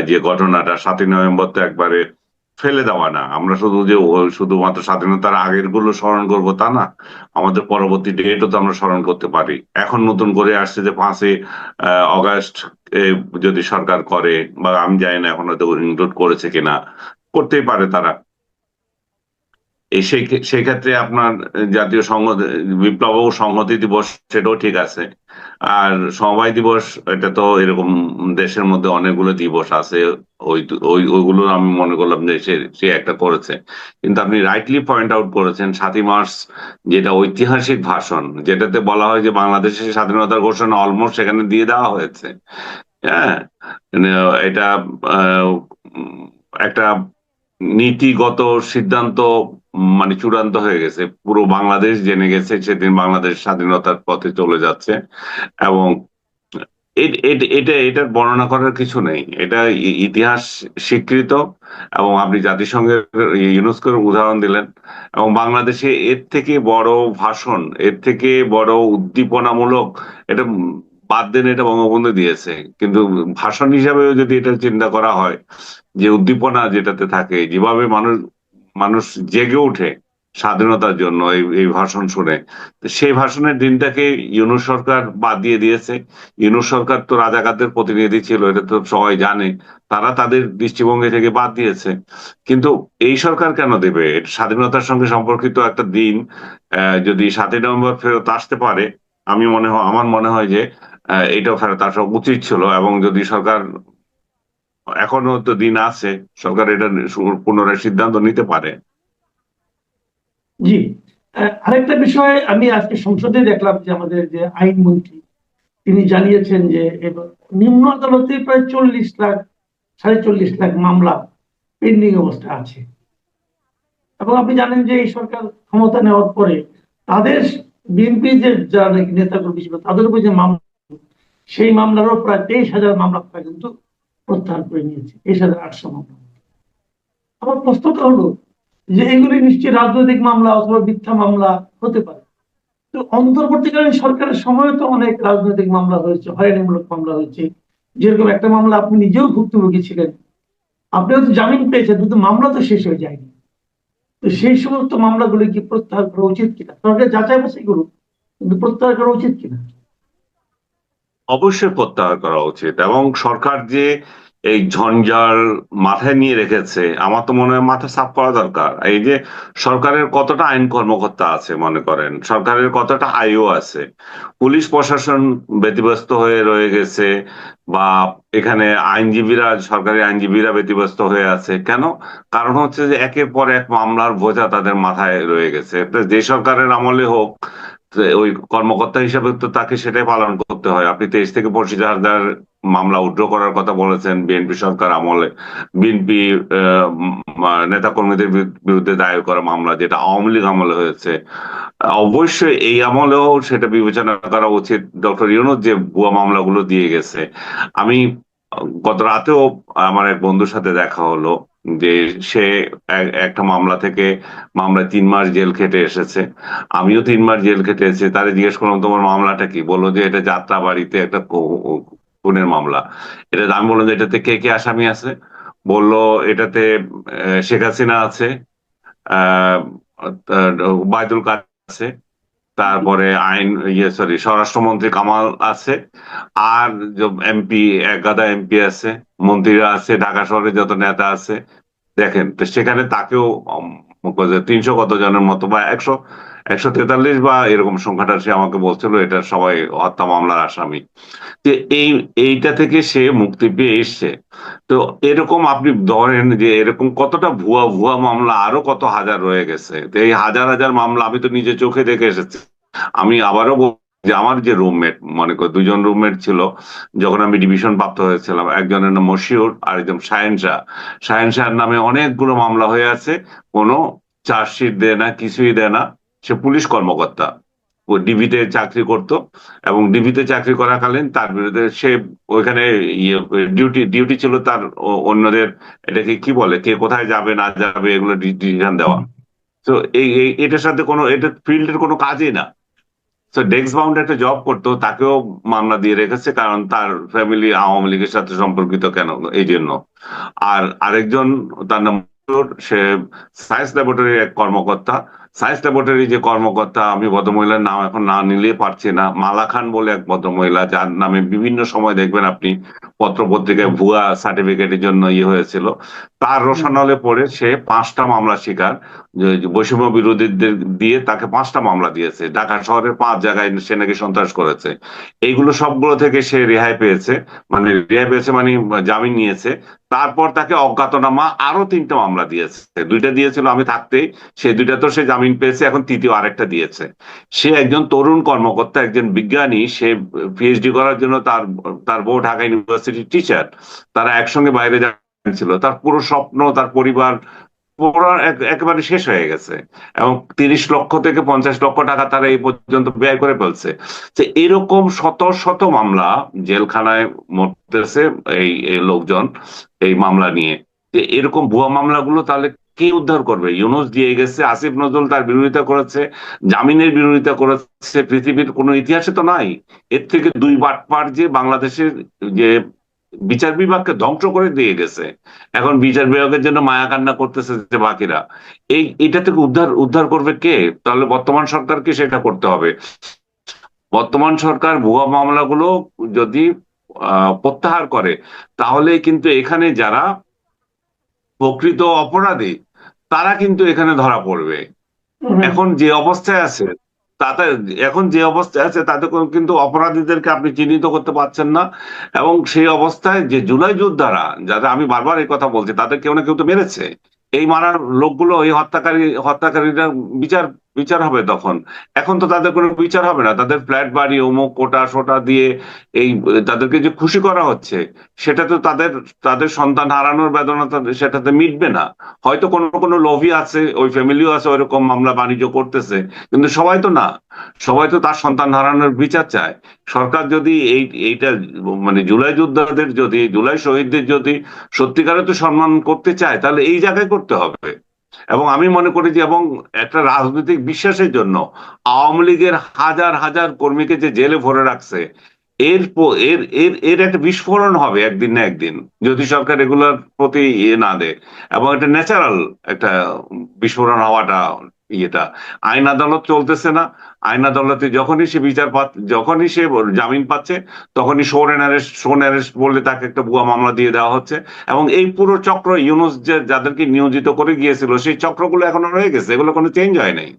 Speaker 3: যে ঘটনাটা 7ই নভেম্বর তো একবারে ফেলে দেওয়া না। আমরা শুধুমাত্র স্বাধীনতার আগের গুলো স্মরণ করবো তা না, আমাদের পরবর্তী ডেটও তো আমরা স্মরণ করতে পারি। এখন নতুন করে আসছে যে 5ই অগাস্ট যদি সরকার করে, বা আমি জানি না এখন হয়তো ইনক্লুড করেছে কিনা, করতেই পারে তারা। সেই ক্ষেত্রে আপনার জাতীয় বিপ্লব ও সংহতি দিবস, সেটাও ঠিক আছে। আর সমবায় দিবস, এটা তো এরকম দেশের মধ্যে অনেকগুলো দিবস আছে, ওইগুলো আমি মনে করলাম যে সে একটা করেছে। কিন্তু আপনি রাইটলি পয়েন্ট আউট করেছেন 7ই মার্চ, যেটা ঐতিহাসিক ভাষণ, যেটাতে বলা হয় যে বাংলাদেশের স্বাধীনতার ঘোষণা অলমোস্ট সেখানে দিয়ে দেওয়া হয়েছে। হ্যাঁ, এটা একটা নীতিগত সিদ্ধান্ত, চূড়ান্ত হয়ে গেছে। পুরো বাংলাদেশ জেনে গেছে সেদিন বাংলাদেশ স্বাধীনতার পথে চলে যাচ্ছে। এবং এটার বর্ণনা করার কিছু নেই। এটা ইতিহাস স্বীকৃত, এবং আপনি জাতিসংঘের ইউনেস্কোর উদাহরণ দিলেন, এবং বাংলাদেশে এর থেকে বড় ভাষণ, এর থেকে বড় উদ্দীপনামূলক, এটা বাদ দেন, এটা বঙ্গবন্ধু দিয়েছে। কিন্তু ভাষণ হিসাবেও যদি এটা চিন্তা করা হয়, যে উদ্দীপনা যেটাতে থাকে, যেভাবে মানুষ মানুষ জেগে ওঠে স্বাধীনতার জন্য এই ভাষণ শুনে, তো সেই ভাষণের দিনটাকে ইউনূস সরকার বাদ দিয়ে দিয়েছে। ইউনূস সরকার তো রাজাকারদের প্রতিনিধি ছিল, এটা তো সবাই জানে, তারা তাদের দৃষ্টিভঙ্গি থেকে বাদ দিয়েছে। কিন্তু এই সরকার কেন দেবে? এটা স্বাধীনতার সঙ্গে সম্পর্কিত একটা দিন যদি 7ই নভেম্বর ফেরত আসতে পারে, আমার মনে হয় যে এইটাও ফেরত আসা উচিত ছিল। এবং যদি সরকার, এখনো তো দিন আছে, সরকার এটা পুনরায় সিদ্ধান্ত নিতে পারে।
Speaker 1: জি। আরেকটা বিষয়, আমি আজকে সংসদে দেখলাম যে আমাদের যে আইনমন্ত্রী তিনি জানিয়েছেন যে নিম্ন আদালতে প্রায় 40 লাখ 44.5 লাখ মামলা পেন্ডিং অবস্থা আছে। এবং আপনি জানেন যে এই সরকার ক্ষমতা নেওয়ার পরে তাদের বিএনপি যে যারা নাকি নেতাকর্মী ছিল তাদের উপর যে মামলা, সেই মামলারও প্রায় 23,000 মামলা কিন্তু প্রত্যাহার করে নিয়েছে, 23,800 মামলা। আমার প্রশ্নটা হলো যে এগুলি নিশ্চয়ই রাজনৈতিক মামলা অথবা মিথ্যা মামলা হতে পারে। তো অন্তর্বর্তীকালীন সরকারের সময় তো অনেক রাজনৈতিক মামলা হয়েছে, হয়রানিমূলক মামলা হয়েছে। যেরকম একটা মামলা আপনি নিজেও ভুক্তভোগী ছিলেন, আপনিও তো জামিন পেয়েছেন, কিন্তু মামলা তো শেষ হয়ে যায়নি। তো সেই সমস্ত মামলাগুলো কি প্রত্যাহার করা উচিত কিনা? সরকার যাচাই বাছাই করুক, কিন্তু প্রত্যাহার করা উচিত কিনা?
Speaker 3: অবশ্যই প্রত্যাহার করা উচিত। এবং সরকার যে এই ঝঞ্ঝাল মাথায় নিয়ে রেখেছে, আমার তো মনে হয় মাথা সাফ করা দরকার। এই যে সরকারের কতটা আইন কর্মকর্তা আছে, মনে করেন সরকারের কতটা আইও আছে, পুলিশ প্রশাসন ব্যতিব্যস্ত হয়ে রয়ে গেছে, বা এখানে আইনজীবীরা, সরকারি আইনজীবীরা ব্যতিব্যস্ত হয়ে আছে কেন? কারণ হচ্ছে যে একের পর এক মামলার বোঝা তাদের মাথায় রয়ে গেছে। তো যে সরকারের আমলে হোক, তো ওই কর্মকর্তা হিসাবে তো তাকে সেটাই পালন করতে হয়। আপনি 23 থেকে 25 হাজার মামলা উইথড্র করার কথা বলেছেন বিএনপি সরকার আমলে। বিএনপি নেতা কর্মীদের বিরুদ্ধে দায়ের করা মামলা, যেটা আওয়ামী লীগ আমলে হয়েছে। অবশ্যই এই আমলেও সেটা বিবেচনা করা উচিত। ডক্টর ইউনূস যে ভুয়া মামলাগুলো দিয়ে গেছে, আমি গত রাতেও আমার এক বন্ধুর সাথে দেখা হলো, যে সে একটা মামলায় 3 মাস জেল খেটে এসেছে। আমিও 3 মাস জেল খেটে এসেছি। তারে জিজ্ঞেস করলাম, তোমার মামলাটা কি? বললো যে এটা যাত্রা বাড়িতে একটা খুনের মামলা। এটা আমি বললাম যে এটাতে কে কে আসামি আছে? বললো এটাতে শেখ হাসিনা আছে, আহ ওবায়দুল কাদের আছে, তারপরে স্বরাষ্ট্রমন্ত্রী কামাল আছে, আর এমপি, এক গাদা এমপি আছে, মন্ত্রীরা আছে, ঢাকা শহরে যত নেতা আছে। দেখেন তো সেখানে তাকেও 300 কত জনের মতো, বা 143 বা এরকম সংখ্যাটা সে আমাকে বলছিল, এটা সবাই হত্যা মামলার আসামি। যে এই এইটা থেকে সে মুক্তি পেয়ে এসছে। তো এরকম আপনি ধরেন যে এরকম কতটা ভুয়া ভুয়া মামলা আরো কত হাজার রয়ে গেছে। তো এই হাজার হাজার মামলা আমি তো নিজে চোখে দেখে এসেছি। আমি আবারও যে আমার যে রুমমেট, মনে করি 2জন রুমমেট ছিল যখন আমি ডিভিশন প্রাপ্ত হয়েছিলাম, একজনের নাম মশিউর আর একজন শাহেন শাহ। শাহেন শাহের নামে অনেকগুলো মামলা হয়ে আছে, কোনো চার্জশিট দেয় না, কিছুই দেয় না। সে পুলিশ কর্মকর্তা, ও ডিবিতে চাকরি করত, এবং ডিবিতে চাকরি করাকালীন তার বিরুদ্ধে সে ওইখানে ডিউটি ছিল তার, অন্যদের এটাকে কি বলে, কে কোথায় যাবে না যাবে এগুলো ডিসিশন দেওয়া। তো এটার সাথে এটা ফিল্ডের কোনো কাজই না। তো ডেস্ক বাউন্ড একটা জব করতো, তাকেও মামলা দিয়ে রেখেছে, কারণ তার ফ্যামিলি আওয়ামী লীগের সাথে সম্পর্কিত, কেন এই জন্য। আর আরেকজন, তার নাম মনসুর, সে সায়েন্স ল্যাবরেটরির এক কর্মকর্তা। সায়েন্স ল্যাবরেটরি যে কর্মকর্তা, আমি ভদ্রমহিলার নাম এখন না নিলে পারছি না, মালা খান বলে এক ভদ্রমহিলা, যার নামে বিভিন্ন সময় দেখবেন আপনি পত্র পত্রিকায় ভুয়া সার্টিফিকেটের জন্য হয়েছিল। তার রোশানলে পড়ে সে 5টা মামলা শিকার, বৈষম্য বিরোধীদের দিয়ে তাকে 5টা মামলা দিয়েছে। ঢাকা শহরের 5 জায়গায় সে নাকি সন্ত্রাস করেছে। এইগুলো সবগুলো থেকে সে রেহাই পেয়েছে, মানে জামিন নিয়েছে। তারপর তাকে অজ্ঞাতনামা আরো 3টা মামলা দিয়েছে। 2টা দিয়েছিল আমি থাকতেই, সেই 2টা তো সে জামিন পেয়েছে, এখন তৃতীয় আরেকটা দিয়েছে। সে একজন তরুণ কর্মকর্তা, একজন বিজ্ঞানী, সে পিএইচডি করার জন্য তার বউ ঢাকা ইউনিভার্সিটির টিচার, তারা একসঙ্গে বাইরে ছিল। তার পুরো স্বপ্ন, তার পরিবার পুরো একেবারে শেষ হয়ে গেছে, এবং 30 লক্ষ থেকে 50 লক্ষ টাকা তারা এই পর্যন্ত ব্যয় করে ফেলছে। যে এরকম শত শত মামলা জেলখানায় মরতেছে এই লোকজন এই মামলা নিয়ে। যে এরকম ভুয়া মামলাগুলো তাহলে কে উদ্ধার করবে? ইউনূস দিয়ে গেছে, আসিফ নজরুল তার বিরোধিতা করেছে, জামিনের বিরোধিতা করেছে, পৃথিবীর কোনো ইতিহাসে তো নাই এর থেকে দুই বাটপার যে বাংলাদেশের যে বিচার বিভাগকে ধ্বংস করে দিয়ে গেছে। এখন বিচার বিভাগের জন্য মায়া কান্না করতেছে যে বাকিরা। এটা থেকে উদ্ধার উদ্ধার করবে কে? তাহলে বর্তমান সরকারকে সেটা করতে হবে। বর্তমান সরকার ভুয়া মামলাগুলো যদি প্রত্যাহার করে, তাহলে কিন্তু এখানে যারা প্রকৃত অপরাধী তারা কিন্তু এখানে ধরা পড়বে। এখন যে অবস্থায় আছে তাতে এখন যে অবস্থায় আছে তাতে কিন্তু অপরাধীদেরকে আপনি চিহ্নিত করতে পারছেন না। এবং সেই অবস্থায় যে জুলাই যোদ্ধারা, যারা আমি বারবার এই কথা বলছি, তাদের কেউ না কেউ তো মেরেছে। এই মারার লোকগুলো, এই হত্যাকারীরা বিচার বিচার হবে তখন। এখন তো তাদের কোনো বিচার হবে না, তাদের ফ্ল্যাট বাড়ি অমুক কোটা সোটা দিয়ে এই তাদেরকে যে খুশি করা হচ্ছে, সেটা তো তাদের তাদের সন্তান হারানোর বেদনা সেটাতে মিটবে না। হয়তো কোনো কোনো লোভী আছে, ওই ফ্যামিলিও আছে ওইরকম মামলা বাণিজ্য করতেছে, কিন্তু সবাই তো না। সবাই তো তার সন্তান হারানোর বিচার চায়। সরকার যদি এইটা মানে জুলাই যোদ্ধাদের, যদি জুলাই শহীদদের যদি সত্যিকারে তো সম্মান করতে চায়, তাহলে এই জায়গায় করতে হবে। এবং আমি মনে করি যে, এবং একটা রাজনৈতিক বিশ্বাসের জন্য আওয়ামী লীগের হাজার হাজার কর্মীকে যে জেলে ভরে রাখছে, এর এর এর এর একটা বিস্ফোরণ হবে একদিন না একদিন, যদি সরকার এগুলোর প্রতি না দেয়। এবং এটা ন্যাচারাল একটা বিস্ফোরণ হওয়াটা ইয়েটা। আইন আদালত চলতেছে না। আইন আদালতে যখনই সে যখনই সে জামিন পাচ্ছে, তখনই শোন অ্যারেস্ট বলে তাকে একটা ভুয়া মামলা দিয়ে দেওয়া হচ্ছে। এবং এই পুরো চক্র ইউনূস যাদেরকে নিয়োজিত করে গিয়েছিল, সেই চক্রগুলো এখনো রয়ে গেছে, এগুলো কোনো চেঞ্জ হয় নাই।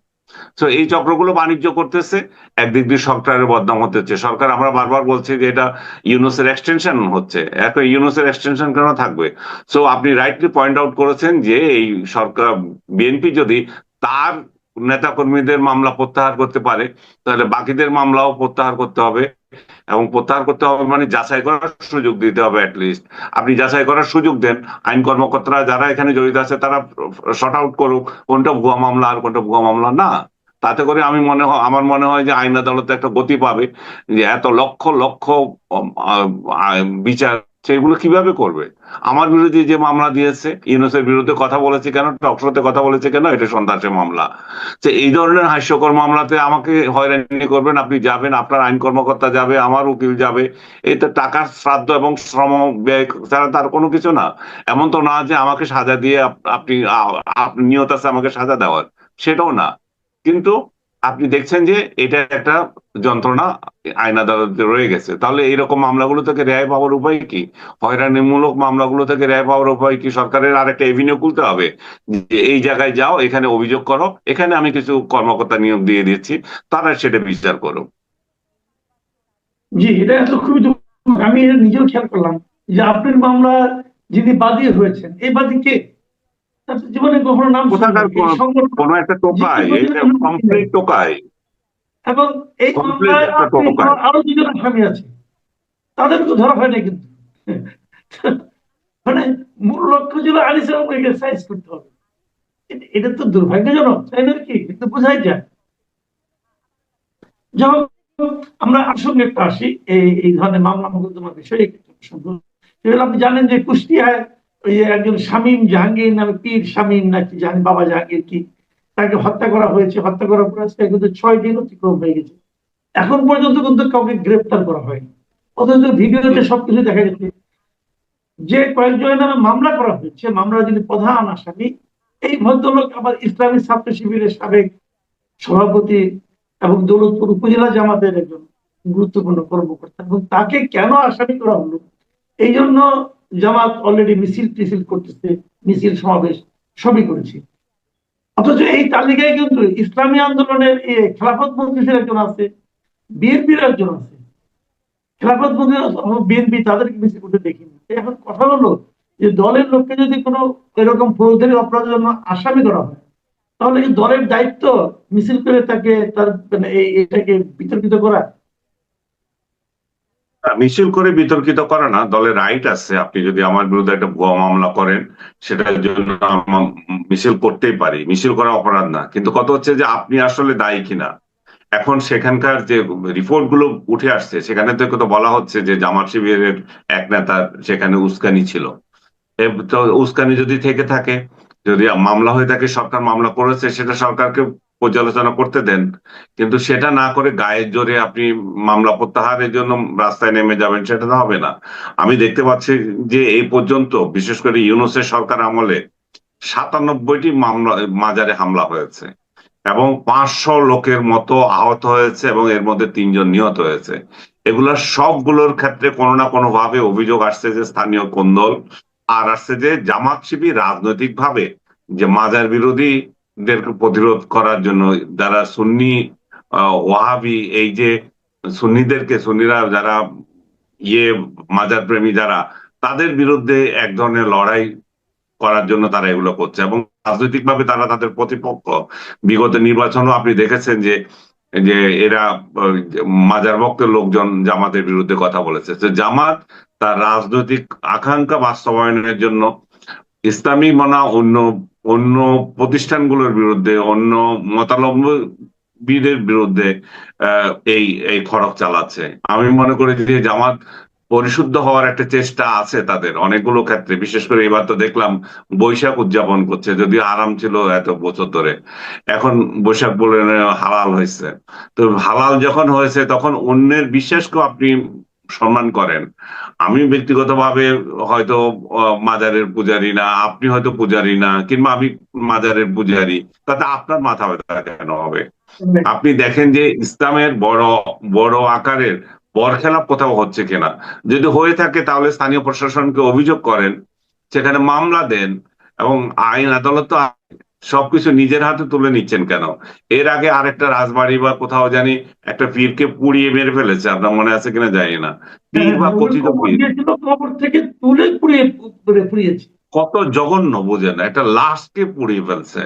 Speaker 3: তো এই চক্রগুলো বাণিজ্য করতেছে, একদিক দিয়ে সরকারের বদনাম হতেছে। সরকার, আমরা বারবার বলছি যে এটা ইউনূসের এক্সটেনশন হচ্ছে, এত ইউনূসের এক্সটেনশন কেন থাকবে? সো আপনি রাইটলি পয়েন্ট আউট করেছেন যে এই সরকার, বিএনপি যদি তার নেতা কর্মীদের মামলা প্রত্যাহার করতে পারে, তাহলে বাকিদের মামলাও প্রত্যাহার করতে হবে। এবং প্রত্যাহার করতে হবে মানে যাচাই করার সুযোগ দিতে হবে। অ্যাটলিস্ট আপনি যাচাই করার সুযোগ দেন, আইন কর্মকর্তারা যারা এখানে জড়িত আছে তারা শর্ট আউট করুক কোনটা ভুয়া মামলা আর কোনটা ভুয়া মামলা না। তাতে করে আমার মনে হয় যে আইন আদালতে একটা গতি পাবে। যে এত লক্ষ লক্ষ বিচার সেগুলো কিভাবে করবে? আমার বিরুদ্ধে যে মামলা দিয়েছে, ইউনূসের বিরুদ্ধে কথা বলেছে কেন, টকশোতে কথা বলেছে কেন, এটা সন্ত্রাসের মামলা। তো এই ধরনের হাস্যকর মামলাতে আমাকে হয়রানি করবেন, আপনি যাবেন, আপনার আইন কর্মকর্তা যাবে, আমার উকিল যাবে, এই তো টাকার শ্রাদ্ধ এবং শ্রম ব্যয় ছাড়া তার কোনো কিছু না। এমন তো না যে আমাকে সাজা দিয়ে আপনি নিয়ত আছে আমাকে সাজা দেওয়ার, সেটাও না। কিন্তু আপনি দেখছেন যে এটা একটা যন্ত্রণা আইন আদালতে রয়ে গেছে। তাহলে এইরকম মামলাগুলো থেকে রেহাই পাওয়ার উপায় কি? হয়রানিমূলক মামলাগুলো থেকে রেহাই পাওয়ার উপায় কি? সরকারের আরেকটা এভিনিউ খুলতে হবে যে এই জায়গায় যাও, এখানে অভিযোগ করো, এখানে আমি কিছু কর্মকর্তা নিয়োগ দিয়ে দিচ্ছি, তারা সেটা বিচার করো।
Speaker 1: জি, এটা তো খুবই আমি নিজেও খেয়াল করলাম যে আপনার মামলা যিনি বাদী হয়েছেন, এই বাদী কে? তার জীবনে কখনো নাম
Speaker 3: কোথাকার কোন একটা টোকাই, কমপ্লিট টোকাই,
Speaker 1: এবং এই
Speaker 3: কমপ্লিট
Speaker 1: মামলায়
Speaker 3: একটা টোকাই।
Speaker 1: আরো দুজন আসামি আছে, তাদের তো ধরা হয় না কিন্তু। মানে মূল লক্ষ্য ছিল আনিসুল হককে সাইজ করতে হবে। এটা তো দুর্ভাগ্যজনক, তাই না? কি কিন্তু বোঝাই যায়। যখন আমরা আসলে একটু আসি এই ধরনের মামলা মোকদ্দমার বিষয়ে, আপনি জানেন যে কুষ্টিয়ায় ওই একজন শামীম জাহাঙ্গীর নামে, পীর শামীম নাকি জানি বাবা জাহাঙ্গীর কি, তাকে হত্যা করা হয়েছে। হত্যা করার পর আজকে কিন্তু 6 দিন অতিক্রম হয়ে গেছে, এখন পর্যন্ত কিন্তু কাউকে গ্রেফতার করা হয়নি। অথচ ভিডিওতে সবকিছু দেখা যাচ্ছে। যে কয়েকজনের নামে মামলা করা হয়েছে, মামলার যিনি প্রধান আসামি, এই ভদ্রলোক আবার ইসলামী ছাত্র শিবিরের সাবেক সভাপতি এবং দৌলতপুর উপজেলা জামাতের একজন গুরুত্বপূর্ণ কর্মকর্তা। এবং তাকে কেন আসামি করা হলো, এই জন্য জামাত অলরেডি মিছিল টিছিল করতেছে, মিছিল সমাবেশ সবই করেছে। অথচ এই তালিকায় কিন্তু ইসলামী আন্দোলনের খেলাফত মজলিসের একজন আছে, বিএনপির একজন আছে। খেলাফত মজলিস বিএনপি তাদেরকে মিছিল করতে দেখিনি। এখন কথা হলো যে দলের লোককে যদি কোনো এরকম ফৌজদারি অপরাধের জন্য আসামি করা হয়, তাহলে কি দলের দায়িত্ব মিছিল করে তাকে তার মানে এটাকে বিতর্কিত করা?
Speaker 3: মিছিল করে বিতর্কিত করা না, দলের রাইট আছে। আপনি যদি আমার বিরুদ্ধে একটা ভুয়া মামলা করেন, সেটার জন্য মিছিল করতেই পারি, মিছিল করা অপরাধ না। কিন্তু কথা হচ্ছে যে আপনি আসলে দায়ী কিনা। এখন সেখানকার যে রিপোর্ট গুলো উঠে আসছে, সেখানে তো বলা হচ্ছে যে জামাত শিবিরের এক নেতার সেখানে উস্কানি ছিল। তো উস্কানি যদি থেকে থাকে, যদি মামলা হয়ে থাকে, সরকার মামলা করেছে, সেটা সরকারকে পর্যালোচনা করতে দেন। কিন্তু সেটা না করে গায়ের জোরে আপনি মামলা প্রত্যাহারের জন্য রাস্তায় নেমে যাবেন, সেটা তো হবে না। আমি দেখতে পাচ্ছি যে এই পর্যন্ত বিশেষ করে ইউনূসের সরকার আমলে 97টি মামলা, মাজারে হামলা হয়েছে এবং 500 লোকের মতো আহত হয়েছে এবং এর মধ্যে 3 জন নিহত হয়েছে। এগুলা সবগুলোর ক্ষেত্রে কোনো না কোনো ভাবে অভিযোগ আসছে যে স্থানীয় কোন্দল, আর আসছে যে জামাত শিবির রাজনৈতিক ভাবে যে মাজার বিরোধীদেরকে প্রতিরোধ করার জন্য, যারা সুন্নি ওয়াহাবি, এই যে সুন্নিরা যারা ইয়ে মাজার প্রেমী যারা, তাদের বিরুদ্ধে এক ধরনের লড়াই করার জন্য তারা এগুলো করছে। এবং রাজনৈতিকভাবে তারা তাদের প্রতিপক্ষ। বিগত নির্বাচনও আপনি দেখেছেন যে যে এরা মাজার ভক্তের লোকজন জামাতের বিরুদ্ধে কথা বলেছে। তো জামাত তার রাজনৈতিক আকাঙ্ক্ষা বাস্তবায়নের জন্য ইসলামী মনা অন্য অন্য প্রতিষ্ঠানগুলোর বিরুদ্ধে, অন্য মতাবলম্বীদের বিরুদ্ধে এই এই খড়ক চালাচ্ছে। আমি মনে করি যে জামাত পরিশুদ্ধ হওয়ার একটা চেষ্টা আছে তাদের অনেকগুলো ক্ষেত্রে। বিশেষ করে এবার তো দেখলাম বৈশাখ উদযাপন করছে, যদিও আরাম ছিল এত বছর ধরে, এখন বৈশাখ বলে হালাল হয়েছে। তো হালাল যখন হয়েছে, তখন অন্যের বিশ্বাসকেও আপনি সম্মান করেন। আমি ব্যক্তিগতভাবে হয়তো মাজারের পূজারি না, আপনি হয়তো পূজারি না, কিংবা আমি মাজারের পূজারি, তাতে আপনার মাথা ব্যথা কেন হবে? আপনি দেখেন যে ইসলামের বড় বড় আকারের বরখেলাপ কোথাও হচ্ছে কিনা। যদি হয়ে থাকে, তাহলে স্থানীয় প্রশাসনকে অভিযোগ করেন, সেখানে মামলা দেন। এবং আইন আদালত তো সবকিছু নিজের হাতে তুলে নিচ্ছেন কেন? এর আগে আরেকটা রাজবাড়ি বা কোথাও জানি একটা পীরকে পুড়িয়ে মেরে ফেলেছে, আপনার মনে আছে কিনা জানি না। পীর বা কথিত পীর,
Speaker 1: কবর থেকে তুলে পুড়িয়ে পুড়িয়েছে।
Speaker 3: কত জঘন্য বোঝেন, একটা লাশকে পুড়িয়ে ফেলছে।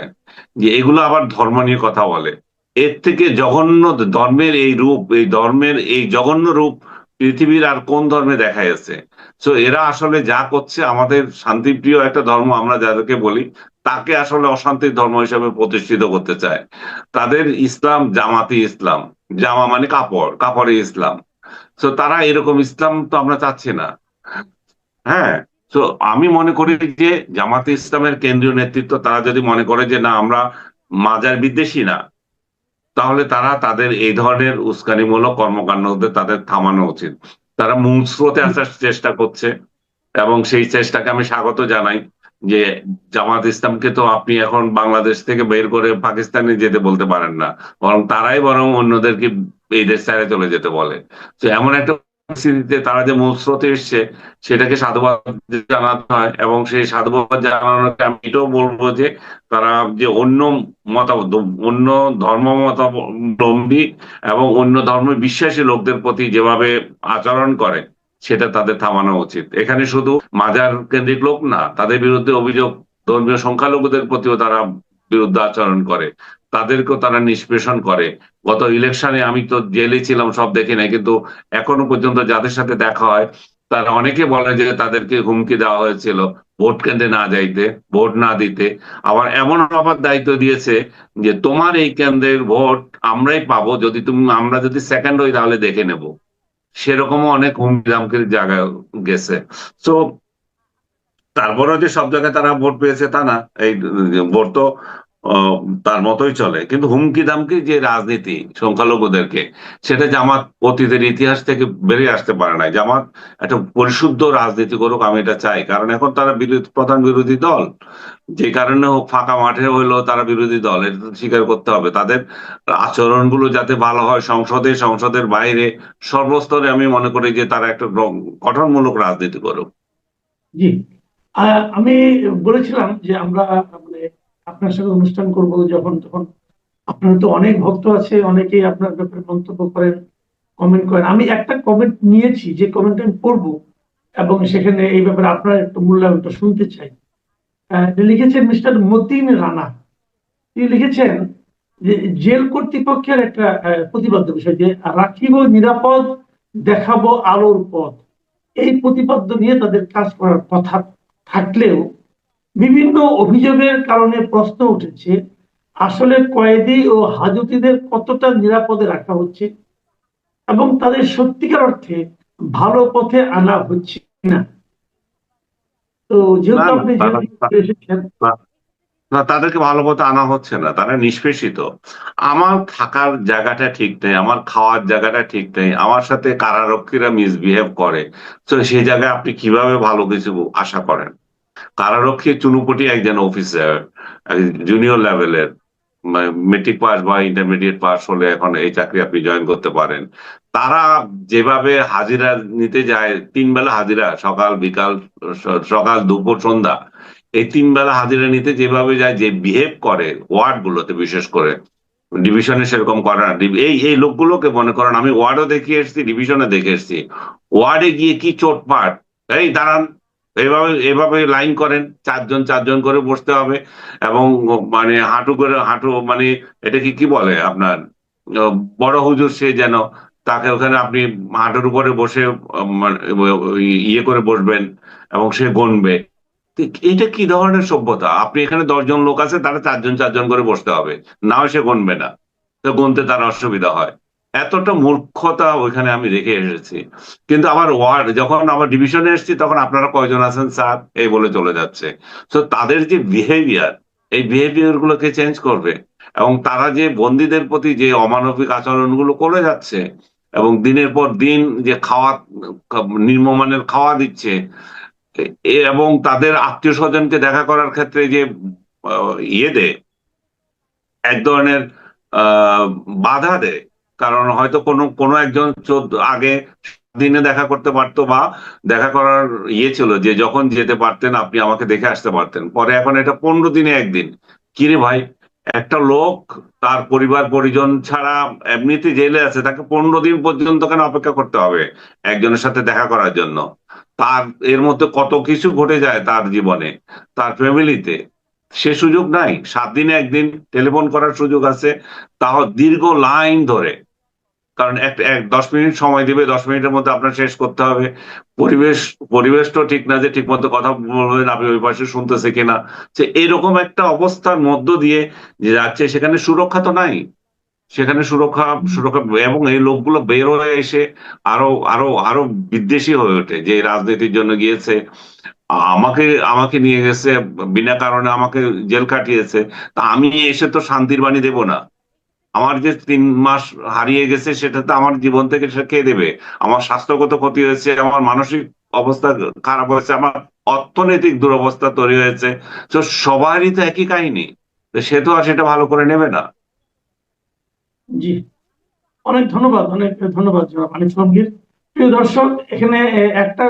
Speaker 3: যে এগুলো আবার ধর্ম নিয়ে কথা বলে, এর থেকে জঘন্য ধর্মের এই রূপ, এই ধর্মের এই জঘন্য রূপ পৃথিবীর আর কোন ধর্মে দেখা যাচ্ছে? তো এরা আসলে যা করছে, আমাদের শান্তিপ্রিয় একটা ধর্ম আমরা যাদেরকে বলি, তাকে আসলে অশান্তির ধর্ম হিসেবে প্রতিষ্ঠিত করতে চায়। তাদের ইসলাম জামাতি ইসলাম, জামা মানে কাপড়, কাপড়ে ইসলাম। তো তারা এরকম ইসলাম তো আমরা চাচ্ছি না। হ্যাঁ। তো আমি মনে করি যে জামাতে ইসলামের কেন্দ্রীয় নেতৃত্ব, তারা যদি মনে করে যে না, আমরা মাজার বিদ্বেষী না, তাহলে তারা তাদের এই ধরনের উস্কানিমূলক কর্মকাণ্ডদের তাদের থামানো উচিত। তারা মূল স্রোতে আসার চেষ্টা করছে এবং সেই চেষ্টাকে আমি স্বাগত জানাই। যে জামাত ইসলামকে তো আপনি এখন বাংলাদেশ থেকে বের করে পাকিস্তানে যেতে বলতে পারেন না, বরং অন্যদেরকে এই দেশ ছেড়ে চলে যেতে বলে। তো এমন একটা পরিস্থিতিতে তারা যে মূল স্রোতে এসছে, সেটাকে সাধুবাদ জানাতে হয়। এবং সেই সাধুবাদ জানানোকে আমি এটাও বলবো যে তারা যে অন্য মতামত, অন্য ধর্ম মতাবলম্বী এবং অন্য ধর্মে বিশ্বাসী লোকদের প্রতি যেভাবে আচরণ করে, সেটা তাদের থামানো উচিত। এখানে শুধু মাজার কেন্দ্রিক লোক না, তাদের বিরুদ্ধে অভিযোগ ধর্মীয় সংখ্যালঘুদের প্রতিও তারা বিরুদ্ধে আচরণ করে, তাদেরকেও তারা নিষ্পেষণ করে। গত ইলেকশনে আমি তো জেলে ছিলাম, সব দেখি নাই, কিন্তু এখনো পর্যন্ত যাদের সাথে দেখা হয়, তারা অনেকে বলে যে তাদেরকে হুমকি দেওয়া হয়েছিল ভোট কেন্দ্রে না যাইতে, ভোট না দিতে। আবার এমন আবার দায়িত্ব দিয়েছে যে তোমার এই কেন্দ্রের ভোট আমরাই পাবো, আমরা যদি সেকেন্ড হই তাহলে দেখে নেব। সেরকমও অনেক হুমকি ধামকির জায়গায় গেছে। তো তারপরেও যে সব জায়গায় তারা ভোট পেয়েছে তা না, এই ভোট তো আহ, তার মতোই চলে। কিন্তু হুমকি দামকি যে রাজনীতি সংখ্যালঘুদেরকে, সেটা জামাত অতীতের ইতিহাস থেকে বেরিয়ে আসতে পারে না। জামাত একটা পরিশুদ্ধ রাজনীতি করুক, আমি এটা চাই। কারণ এখন তারা প্রধান বিরোধী দল, যে কারণে হোক, ফাঁকা মাঠে হইলেও তারা বিরোধী দল, এটা তো স্বীকার করতে হবে। তাদের আচরণগুলো যাতে ভালো হয়, সংসদের বাইরে সর্বস্তরে, আমি মনে করি যে তারা একটা গঠনমূলক রাজনীতি করুক।
Speaker 1: জি, আমি বলেছিলাম যে আমরা মানে আপনার সাথে অনুষ্ঠান করব যখন তখন। আপনার তো অনেক ভক্ত আছে, অনেকেই আপনার ব্যাপারে মন্তব্য করেন, কমেন্ট করেন। আমি একটা কমেন্ট নিয়েছি, যে কমেন্ট আমি পড়বো এবং সেখানে এই ব্যাপারে আপনার একটু মূল্যায়নটা শুনতে চাই। লিখেছেন মিস্টার মতিন রানা। তিনি লিখেছেন যে জেল কর্তৃপক্ষের একটা প্রতিবাদ্য বিষয়, যে রাখিব নিরাপদ দেখাবো আলোর পথ, এই প্রতিপাদ্য নিয়ে তাদের কাজ করার কথা থাকলেও বিভিন্ন অভিযোগের কারণে প্রশ্ন উঠেছে, আসলে কয়েদি ও হাজতীদের কতটা নিরাপদে রাখা হচ্ছে এবং তাদের সত্যিকার অর্থে ভালো পথে আনা হচ্ছে না। তো
Speaker 3: না
Speaker 1: যেহেতু
Speaker 3: না
Speaker 1: আপনি
Speaker 3: তারা
Speaker 1: এসেছেন,
Speaker 3: না, তাদেরকে ভালো মতো আনা হচ্ছে না, তারা নিষ্পেষিত। আমার থাকার জায়গাটা ঠিক নেই, আমার খাওয়ার জায়গাটা ঠিক নেই, আমার সাথে কারারক্ষীরা মিসবিহেভ করে। তো সেই জায়গায় আপনি কিভাবে ভালো কিছু আশা করেন? কারারক্ষী চুনুপুটি একজন অফিসার, জুনিয়র লেভেলের, মেট্রিক পাস বা ইন্টারমিডিয়েট পাস হলে এখন এই চাকরি আপনি জয়েন করতে পারেন। তারা যেভাবে হাজিরা নিতে যায়, 3 বেলা হাজিরা, সকাল বিকাল, সকাল দুপুর সন্ধ্যা, এই 3 বেলা হাজিরা নিতে যেভাবে যায়, যে বিহেভ করে ওয়ার্ড গুলোতে, বিশেষ করে ডিভিশনে সেরকম করে না। এই এই লোকগুলোকে মনে করেন, আমি ওয়ার্ডও দেখে এসেছি, ডিভিশনে দেখে এসেছি, ওয়ার্ডে গিয়ে কি চোটপাট, এই দাঁড়ান, এভাবে এভাবে লাইন করেন, চারজন চারজন করে বসতে হবে, এবং মানে হাঁটু করে হাঁটু, মানে এটা কি কি বলে আপনার, বড় হুজুর সে যেন, তাকে ওখানে আপনি হাঁটুর উপরে বসে মানে ইয়ে করে বসবেন, এবং সে গণবে। তো এটা কি ধরনের সভ্যতা? আপনি এখানে 10 জন লোক আছে, তারা চারজন চারজন করে বসতে হবে, না হয় সে গণবে না, তো গুনতে তার অসুবিধা হয়। এতটা মূর্খতা ওইখানে আমি দেখে এসেছি। কিন্তু আবার ওয়ার্ড, যখন আবার ডিভিশনে এসেছি, তখন আপনারা কয়জন আছেন স্যার, এই বলে চলে যাচ্ছে। তো তাদের যে বিহেভিয়ার, এই বিহেভিয়ার গুলোকে চেঞ্জ করবে। এবং তারা যে বন্দীদের প্রতি যে অমানবিক আচরণগুলো করে যাচ্ছে, এবং দিনের পর দিন যে খাওয়া, নিম্নমানের খাওয়া দিচ্ছে, এবং তাদের আত্মীয় স্বজনকে দেখা করার ক্ষেত্রে যে ইয়ে দেয়, এক ধরনের আহ বাধা দেয়। কারণ হয়তো কোনো কোনো একজন আগে দিনে দেখা করতে পারতো, বা দেখা করার ইয়ে ছিল যে যখন যেতে পারতেন আপনি আমাকে দেখে আসতে পারতেন, পরে এখন এটা 15 দিনে একদিন। কিরে ভাই, একটা লোক তার পরিবার পরিজন ছাড়া এমনিতে জেলে আছে, তাকে 15 দিন পর্যন্ত কেন অপেক্ষা করতে হবে একজনের সাথে দেখা করার জন্য? তার এর মধ্যে কত কিছু ঘটে যায় তার জীবনে, তার ফ্যামিলিতে, সে সুযোগ নাই। 7 দিনে একদিন টেলিফোন করার সুযোগ আছে, তাও দীর্ঘ লাইন ধরে। কারণ একটা 10 মিনিট সময় দিবে, 10 মিনিটের মধ্যে আপনার শেষ করতে হবে। পরিবেশ পরিবেশটা ঠিক না, যে ঠিক মতো কথা বলবেন, আপনি ওই পাশে শুনতেছে কিনা। যে এরকম একটা অবস্থার মধ্য দিয়ে যে যাচ্ছে, সেখানে সুরক্ষা তো নাই। সেখানে সুরক্ষা সুরক্ষা এবং এই লোকগুলো বের হয়ে এসে আরো আরো আরো বিদ্বেষী হয়ে ওঠে, যে রাজনীতির জন্য গিয়েছে, আমাকে আমাকে নিয়ে গেছে, বিনা কারণে আমাকে জেল কাটিয়েছে, তা আমি এসে তো শান্তির বাণী দেব না। আমার যে 3 মাস হারিয়ে গেছে, সেটা তো আমার জীবন থেকে সে কে দেবে? আমার স্বাস্থ্যগত ক্ষতি হয়েছে, আমার মানসিক অবস্থা খারাপ হয়েছে, আমার অর্থনৈতিক দুরবস্থা তৈরি হয়েছে। তো সবারই তো একই কাহিনী, তো সে তো আর সেটা ভালো করে নেবে না।
Speaker 1: জি, অনেক ধন্যবাদ, অনেক ধন্যবাদ জনাব আনিস আলমগীর। প্রিয় দর্শক, এখানে একটা